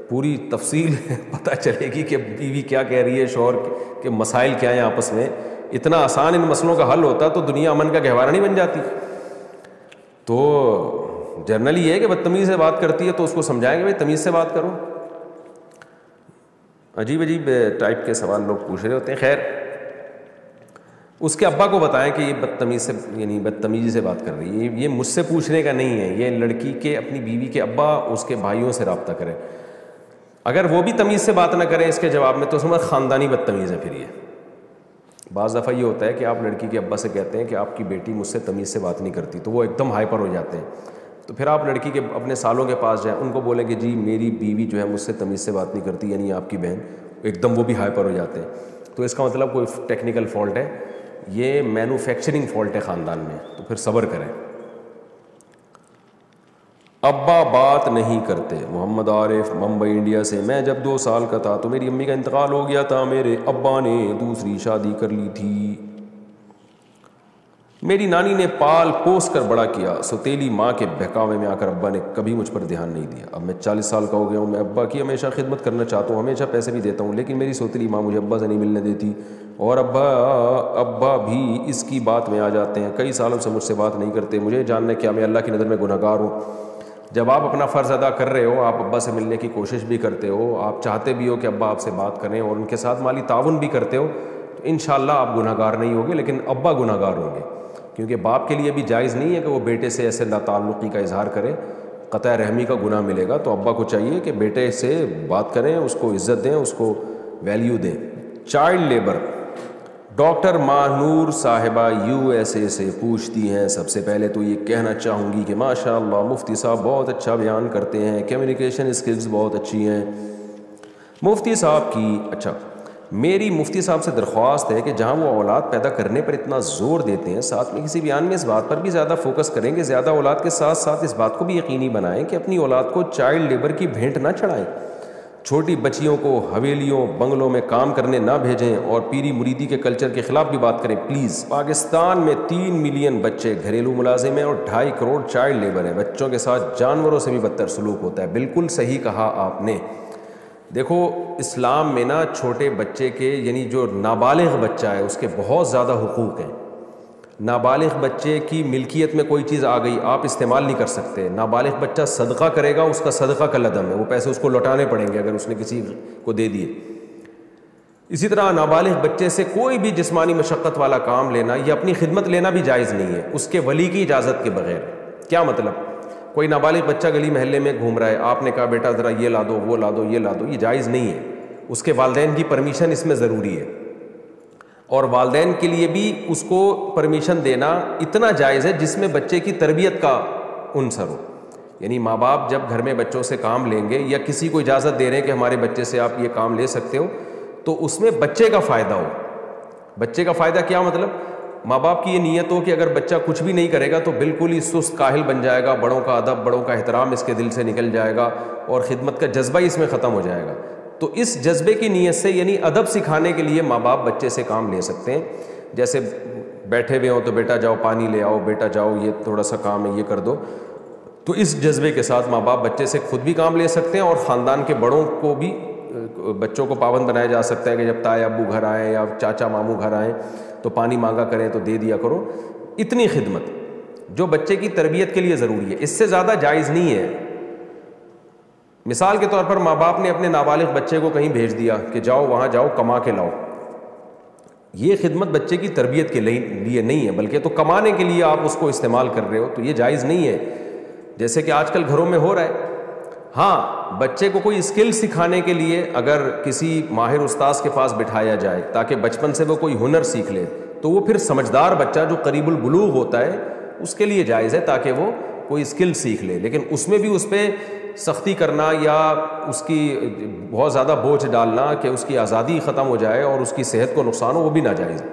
پوری تفصیل پتہ چلے گی کہ بیوی کیا کہہ رہی ہے، شوہر کے مسائل کیا ہیں آپس میں، اتنا آسان ان مسئلوں کا حل ہوتا تو دنیا امن کا گہوارہ نہیں بن جاتی۔ تو جنرلی یہ ہے کہ بدتمیزی سے بات کرتی ہے تو اس کو سمجھائیں گے بھائی تمیز سے بات کرو۔ عجیب عجیب ٹائپ کے سوال لوگ پوچھ رہے ہوتے ہیں۔ خیر اس کے ابا کو بتائیں کہ یہ بدتمیز سے یعنی بدتمیزی سے بات کر رہی ہے، یہ مجھ سے پوچھنے کا نہیں ہے، یہ لڑکی کے اپنی بیوی کے ابا اس کے بھائیوں سے رابطہ کرے، اگر وہ بھی تمیز سے بات نہ کریں اس کے جواب میں تو سمجھ خاندانی بدتمیز ہے۔ پھر یہ بعض دفعہ یہ ہوتا ہے کہ آپ لڑکی کے ابا سے کہتے ہیں کہ آپ کی بیٹی مجھ سے تمیز سے بات نہیں کرتی تو وہ ایک دم ہائپر ہو جاتے ہیں، تو پھر آپ لڑکی کے اپنے سالوں کے پاس جائیں, ان کو بولیں کہ جی میری بیوی جو ہے مجھ سے تمیز سے بات نہیں کرتی, یعنی آپ کی بہن, ایک دم وہ بھی ہائپر ہو جاتے ہیں. تو اس کا مطلب کوئی ٹیکنیکل فالٹ ہے, یہ مینوفیکچرنگ فالٹ ہے خاندان میں, تو پھر صبر کریں. ابا بات نہیں کرتے. محمد عارف ممبئی انڈیا سے. میں جب 2 سال کا تھا تو میری امی کا انتقال ہو گیا تھا. میرے ابا نے دوسری شادی کر لی تھی. میری نانی نے پال پوس کر بڑا کیا. سوتیلی ماں کے بہکاوے میں آ کر ابا نے کبھی مجھ پر دھیان نہیں دیا. اب میں 40 سال کا ہو گیا ہوں. میں ابا کی ہمیشہ خدمت کرنا چاہتا ہوں, ہمیشہ پیسے بھی دیتا ہوں, لیکن میری سوتیلی ماں مجھے ابا سے نہیں ملنے دیتی, اور ابا بھی اس کی بات میں آ جاتے ہیں. کئی سالوں سے مجھ سے بات نہیں کرتے. مجھے جاننا کیا میں اللہ کی نظر میں گنہگار ہوں. جب آپ اپنا فرض ادا کر رہے ہو, آپ ابا سے ملنے کی کوشش بھی کرتے ہو, آپ چاہتے بھی ہو کہ ابا آپ سے بات کریں, اور ان کے ساتھ مالی تعاون بھی کرتے ہو, تو انشاءاللہ آپ گنہگار نہیں ہوگے, لیکن ابا گنہگار ہوں گے. کیونکہ باپ کے لیے بھی جائز نہیں ہے کہ وہ بیٹے سے ایسے لا تعلقی کا اظہار کرے, قطع رحمی کا گناہ ملے گا. تو ابا کو چاہیے کہ بیٹے سے بات کریں, اس کو عزت دیں, اس کو ویلیو دیں. Child labour. ڈاکٹر ماہنور صاحبہ USA سے پوچھتی ہیں, سب سے پہلے تو یہ کہنا چاہوں گی کہ ماشاء اللہ مفتی صاحب بہت اچھا بیان کرتے ہیں, کمیونیکیشن اسکلز بہت اچھی ہیں مفتی صاحب کی. اچھا, میری مفتی صاحب سے درخواست ہے کہ جہاں وہ اولاد پیدا کرنے پر اتنا زور دیتے ہیں, ساتھ میں کسی بیان میں اس بات پر بھی زیادہ فوکس کریں کہ زیادہ اولاد کے ساتھ ساتھ اس بات کو بھی یقینی بنائیں کہ اپنی اولاد کو چائلڈ لیبر کی بھینٹ نہ چڑھائیں. چھوٹی بچیوں کو حویلیوں بنگلوں میں کام کرنے نہ بھیجیں, اور پیری مریدی کے کلچر کے خلاف بھی بات کریں پلیز. پاکستان میں 3 ملین بچے گھریلو ملازم ہیں اور 2.5 کروڑ چائلڈ لیبر ہیں. بچوں کے ساتھ جانوروں سے بھی بدتر سلوک ہوتا ہے. بالکل صحیح کہا آپ نے. دیکھو اسلام میں نا چھوٹے بچے کے, یعنی جو نابالغ بچہ ہے, اس کے بہت زیادہ حقوق ہیں. نابالغ بچے کی ملکیت میں کوئی چیز آ گئی, آپ استعمال نہیں کر سکتے. نابالغ بچہ صدقہ کرے گا, اس کا صدقہ کالعدم ہے, وہ پیسے اس کو لوٹانے پڑیں گے اگر اس نے کسی کو دے دیے. اسی طرح نابالغ بچے سے کوئی بھی جسمانی مشقت والا کام لینا یا اپنی خدمت لینا بھی جائز نہیں ہے, اس کے ولی کی اجازت کے بغیر. کیا مطلب؟ کوئی نابالغ بچہ گلی محلے میں گھوم رہا ہے, آپ نے کہا بیٹا ذرا یہ لا دو, وہ لا دو, یہ لا دو, یہ جائز نہیں ہے. اس کے والدین کی پرمیشن اس میں ضروری ہے, اور والدین کے لیے بھی اس کو پرمیشن دینا اتنا جائز ہے جس میں بچے کی تربیت کا عنصر ہو. یعنی ماں باپ جب گھر میں بچوں سے کام لیں گے یا کسی کو اجازت دے رہے ہیں کہ ہمارے بچے سے آپ یہ کام لے سکتے ہو, تو اس میں بچے کا فائدہ ہو. بچے کا فائدہ کیا مطلب؟ ماں باپ کی یہ نیت ہو کہ اگر بچہ کچھ بھی نہیں کرے گا تو بالکل ہی سست کاہل بن جائے گا, بڑوں کا ادب بڑوں کا احترام اس کے دل سے نکل جائے گا, اور خدمت کا جذبہ ہی اس میں ختم ہو جائے گا. تو اس جذبے کی نیت سے, یعنی ادب سکھانے کے لیے ماں باپ بچے سے کام لے سکتے ہیں. جیسے بیٹھے ہوئے ہوں تو بیٹا جاؤ پانی لے آؤ, بیٹا جاؤ یہ تھوڑا سا کام ہے یہ کر دو. تو اس جذبے کے ساتھ ماں باپ بچے سے خود بھی کام لے سکتے ہیں, اور خاندان کے بڑوں کو بھی, بچوں کو پابند بنایا جا سکتا ہے کہ جب تائے ابو گھر آئیں یا چاچا ماموں گھر آئیں تو پانی مانگا کریں تو دے دیا کرو. اتنی خدمت جو بچے کی تربیت کے لیے ضروری ہے, اس سے زیادہ جائز نہیں ہے. مثال کے طور پر ماں باپ نے اپنے نابالغ بچے کو کہیں بھیج دیا کہ جاؤ وہاں جاؤ کما کے لاؤ. یہ خدمت بچے کی تربیت کے لیے نہیں ہے, بلکہ تو کمانے کے لیے آپ اس کو استعمال کر رہے ہو, تو یہ جائز نہیں ہے. جیسے کہ آج کل گھروں میں ہو رہا ہے. ہاں, بچے کو کوئی اسکل سکھانے کے لیے اگر کسی ماہر استاذ کے پاس بٹھایا جائے تاکہ بچپن سے وہ کوئی ہنر سیکھ لے, تو وہ پھر سمجھدار بچہ جو قریب البلوغ ہوتا ہے اس کے لیے جائز ہے, تاکہ وہ کوئی اسکل سیکھ لے. لیکن اس میں بھی اس پہ سختی کرنا یا اس کی بہت زیادہ بوجھ ڈالنا کہ اس کی آزادی ختم ہو جائے اور اس کی صحت کو نقصان ہو, وہ بھی ناجائز ہے.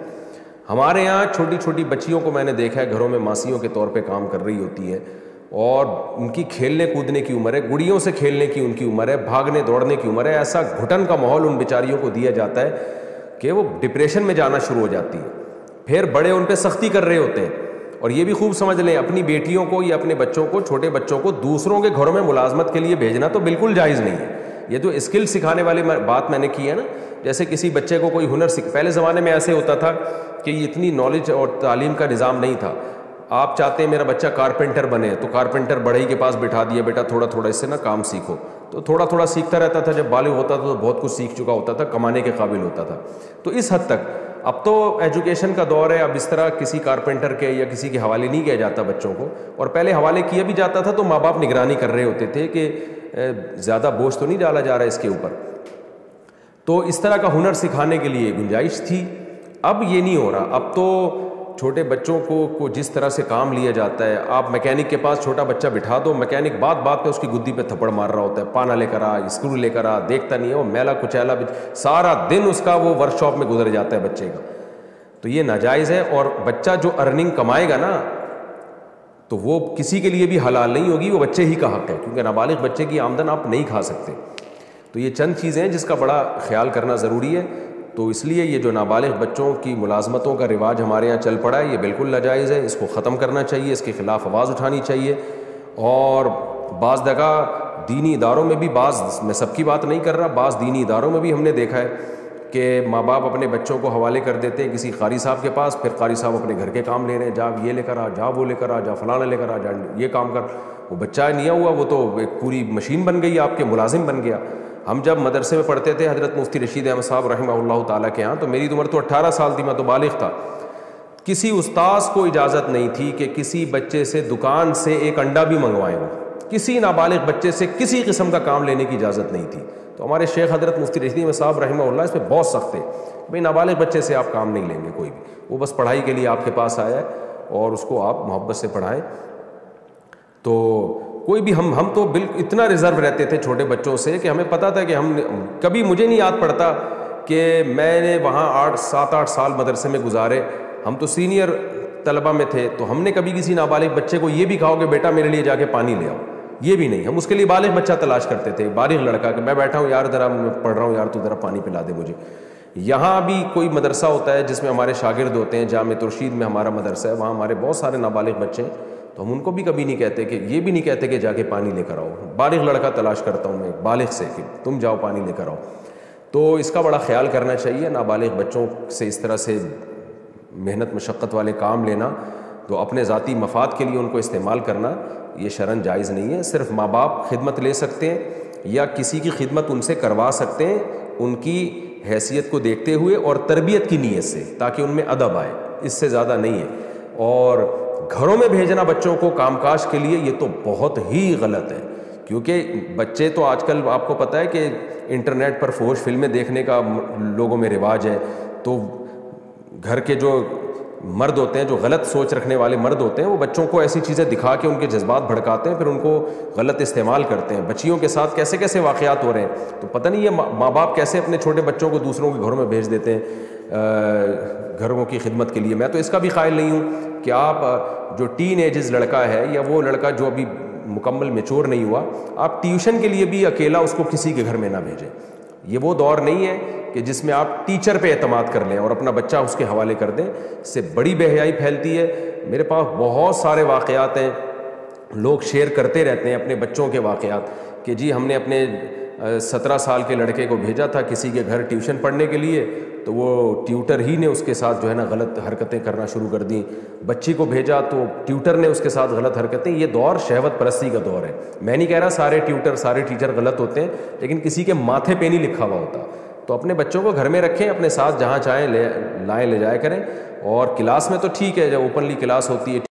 ہمارے یہاں چھوٹی چھوٹی بچیوں کو میں نے دیکھا ہے گھروں میں ماسیوں کے طور پہ کام کر رہی ہوتی ہے, اور ان کی کھیلنے کودنے کی عمر ہے, گڑیوں سے کھیلنے کی ان کی عمر ہے, بھاگنے دوڑنے کی عمر ہے. ایسا گھٹن کا ماحول ان بیچاریوں کو دیا جاتا ہے کہ وہ ڈپریشن میں جانا شروع ہو جاتی ہے. پھر بڑے ان پہ سختی کر رہے ہوتے ہیں. اور یہ بھی خوب سمجھ لیں, اپنی بیٹیوں کو یا اپنے بچوں کو, چھوٹے بچوں کو دوسروں کے گھروں میں ملازمت کے لیے بھیجنا تو بالکل جائز نہیں ہے. یہ جو اسکل سکھانے والی بات میں نے کی ہے نا, جیسے کسی بچے کو کوئی ہنر پہلے زمانے میں ایسے ہوتا تھا کہ اتنی نالج اور تعلیم کا نظام نہیں تھا. آپ چاہتے ہیں میرا بچہ کارپینٹر بنے, تو کارپینٹر بڑھئی کے پاس بٹھا دیا, بیٹا تھوڑا تھوڑا اس سے نا کام سیکھو. تو تھوڑا تھوڑا سیکھتا رہتا تھا, جب بالغ ہوتا تھا تو بہت کچھ سیکھ چکا ہوتا تھا, کمانے کے قابل ہوتا تھا. تو اس حد تک اب تو ایجوکیشن کا دور ہے, اب اس طرح کسی کارپینٹر کے یا کسی کے حوالے نہیں کیا جاتا بچوں کو. اور پہلے حوالے کیا بھی جاتا تھا تو ماں باپ نگرانی کر رہے ہوتے تھے کہ زیادہ بوجھ تو نہیں ڈالا جا رہا ہے اس کے اوپر. تو اس طرح کا ہنر سکھانے کے لیے گنجائش تھی. اب یہ نہیں ہو رہا. اب تو چھوٹے بچوں کو جس طرح سے کام لیا جاتا ہے، آپ میکینک کے پاس چھوٹا بچہ بٹھا دو، میکینک بات بات پہ اس کی گدی پہ تھپڑ مار رہا ہوتا ہے، پانا لے کر آ، اسکرو لے کر آ، دیکھتا نہیں ہے، وہ میلا کچیلا سارا دن اس کا وہ ورک شاپ میں گزر جاتا ہے بچے کا. تو یہ ناجائز ہے. اور بچہ جو ارننگ کمائے گا نا تو وہ کسی کے لیے بھی حلال نہیں ہوگی، وہ بچے ہی کا حق ہے، کیونکہ نابالغ بچے کی آمدن آپ نہیں کھا سکتے. تو یہ چند چیزیں ہیں جس کا بڑا خیال کرنا ضروری ہے. تو اس لیے یہ جو نابالغ بچوں کی ملازمتوں کا رواج ہمارے یہاں چل پڑا ہے یہ بالکل ناجائز ہے، اس کو ختم کرنا چاہیے، اس کے خلاف آواز اٹھانی چاہیے. اور بعض جگہ دینی اداروں میں بھی، میں سب کی بات نہیں کر رہا، بعض دینی اداروں میں بھی ہم نے دیکھا ہے کہ ماں باپ اپنے بچوں کو حوالے کر دیتے ہیں کسی قاری صاحب کے پاس، پھر قاری صاحب اپنے گھر کے کام لے رہے ہیں، جا یہ لے کر آ، جا وہ لے کر آ، جا فلانا لے کر آ، جا یہ کام کر. وہ بچہ نہیں ہوا، وہ تو ایک پوری مشین بن گئی، آپ کے ملازم بن گیا. ہم جب مدرسے میں پڑھتے تھے حضرت مفتی رشید احمد صاحب رحمہ اللہ تعالیٰ کے ہاں، تو میری عمر تو 18 سال تھی، میں تو بالغ تھا. کسی استاذ کو اجازت نہیں تھی کہ کسی بچے سے دکان سے ایک انڈا بھی منگوائیں. وہ کسی نابالغ بچے سے کسی قسم کا کام لینے کی اجازت نہیں تھی. تو ہمارے شیخ حضرت مفتی رشید احمد صاحب رحمہ اللہ اس پہ بہت سخت تھے، بھئی نابالغ بچے سے آپ کام نہیں لیں گے کوئی بھی، وہ بس پڑھائی کے لیے آپ کے پاس آیا ہے اور اس کو آپ محبت سے پڑھائیں. تو کوئی بھی ہم تو بالکل اتنا ریزرو رہتے تھے چھوٹے بچوں سے کہ ہمیں پتہ تھا کہ ہم کبھی، مجھے نہیں یاد پڑتا کہ میں نے وہاں 7-8 سال مدرسے میں گزارے، ہم تو سینئر طلبہ میں تھے، تو ہم نے کبھی کسی نابالغ بچے کو یہ بھی کہا کہ بیٹا میرے لیے جا کے پانی لے آؤ، یہ بھی نہیں. ہم اس کے لیے بالغ بچہ تلاش کرتے تھے، بالغ لڑکا، کہ میں بیٹھا ہوں یار ذرا میں پڑھ رہا ہوں یار تو ذرا پانی پلا دے مجھے. یہاں بھی کوئی مدرسہ ہوتا ہے جس میں ہمارے شاگرد ہوتے ہیں، جامع ترشید میں ہمارا مدرسہ ہے، وہاں ہمارے بہت سارے نابالغ بچے ہیں، تو ہم ان کو بھی کبھی نہیں کہتے کہ یہ بھی نہیں کہتے کہ جا کے پانی لے کر آؤ. بالغ لڑکا تلاش کرتا ہوں میں بالغ سے کہ تم جاؤ پانی لے کر آؤ. تو اس کا بڑا خیال کرنا چاہیے. نابالغ بچوں سے اس طرح سے محنت مشقت والے کام لینا، تو اپنے ذاتی مفاد کے لیے ان کو استعمال کرنا، یہ شرعاً جائز نہیں ہے. صرف ماں باپ خدمت لے سکتے ہیں یا کسی کی خدمت ان سے کروا سکتے ہیں، ان کی حیثیت کو دیکھتے ہوئے اور تربیت کی نیت سے، تاکہ ان میں ادب آئے، اس سے زیادہ نہیں ہے. اور گھروں میں بھیجنا بچوں کو کام کاج کے لیے یہ تو بہت ہی غلط ہے، کیونکہ بچے تو آج کل آپ کو پتہ ہے کہ انٹرنیٹ پر فحش فلمیں دیکھنے کا لوگوں میں رواج ہے. تو گھر کے جو مرد ہوتے ہیں، جو غلط سوچ رکھنے والے مرد ہوتے ہیں، وہ بچوں کو ایسی چیزیں دکھا کے ان کے جذبات بھڑکاتے ہیں، پھر ان کو غلط استعمال کرتے ہیں. بچیوں کے ساتھ کیسے کیسے واقعات ہو رہے ہیں، تو پتہ نہیں یہ ماں باپ کیسے اپنے چھوٹے بچوں کو دوسروں کے گھروں میں بھیج دیتے ہیں گھروں کی خدمت کے لیے. میں تو اس کا بھی قائل نہیں ہوں کہ آپ جو ٹین ایجز لڑکا ہے یا وہ لڑکا جو ابھی مکمل میچور نہیں ہوا، آپ ٹیوشن کے لیے بھی اکیلا اس کو کسی کے گھر میں نہ بھیجیں. یہ وہ دور نہیں ہے کہ جس میں آپ ٹیچر پہ اعتماد کر لیں اور اپنا بچہ اس کے حوالے کر دیں. اس سے بڑی بے حیائی پھیلتی ہے. میرے پاس بہت سارے واقعات ہیں، لوگ شیئر کرتے رہتے ہیں اپنے بچوں کے واقعات کہ جی ہم نے اپنے 17 سال کے لڑکے کو بھیجا تھا کسی کے گھر ٹیوشن پڑھنے کے لیے، تو وہ ٹیوٹر ہی نے اس کے ساتھ جو ہے نا غلط حرکتیں کرنا شروع کر دیں. بچی کو بھیجا تو ٹیوٹر نے اس کے ساتھ غلط حرکتیں. یہ دور شہوت پرستی کا دور ہے. میں نہیں کہہ رہا سارے ٹیوٹر سارے ٹیچر غلط ہوتے ہیں، لیکن کسی کے ماتھے پہ نہیں لکھا ہوا ہوتا. تو اپنے بچوں کو گھر میں رکھیں، اپنے ساتھ جہاں چاہیں لے جایا کریں. اور کلاس میں تو ٹھیک ہے، جب اوپنلی کلاس ہوتی ہے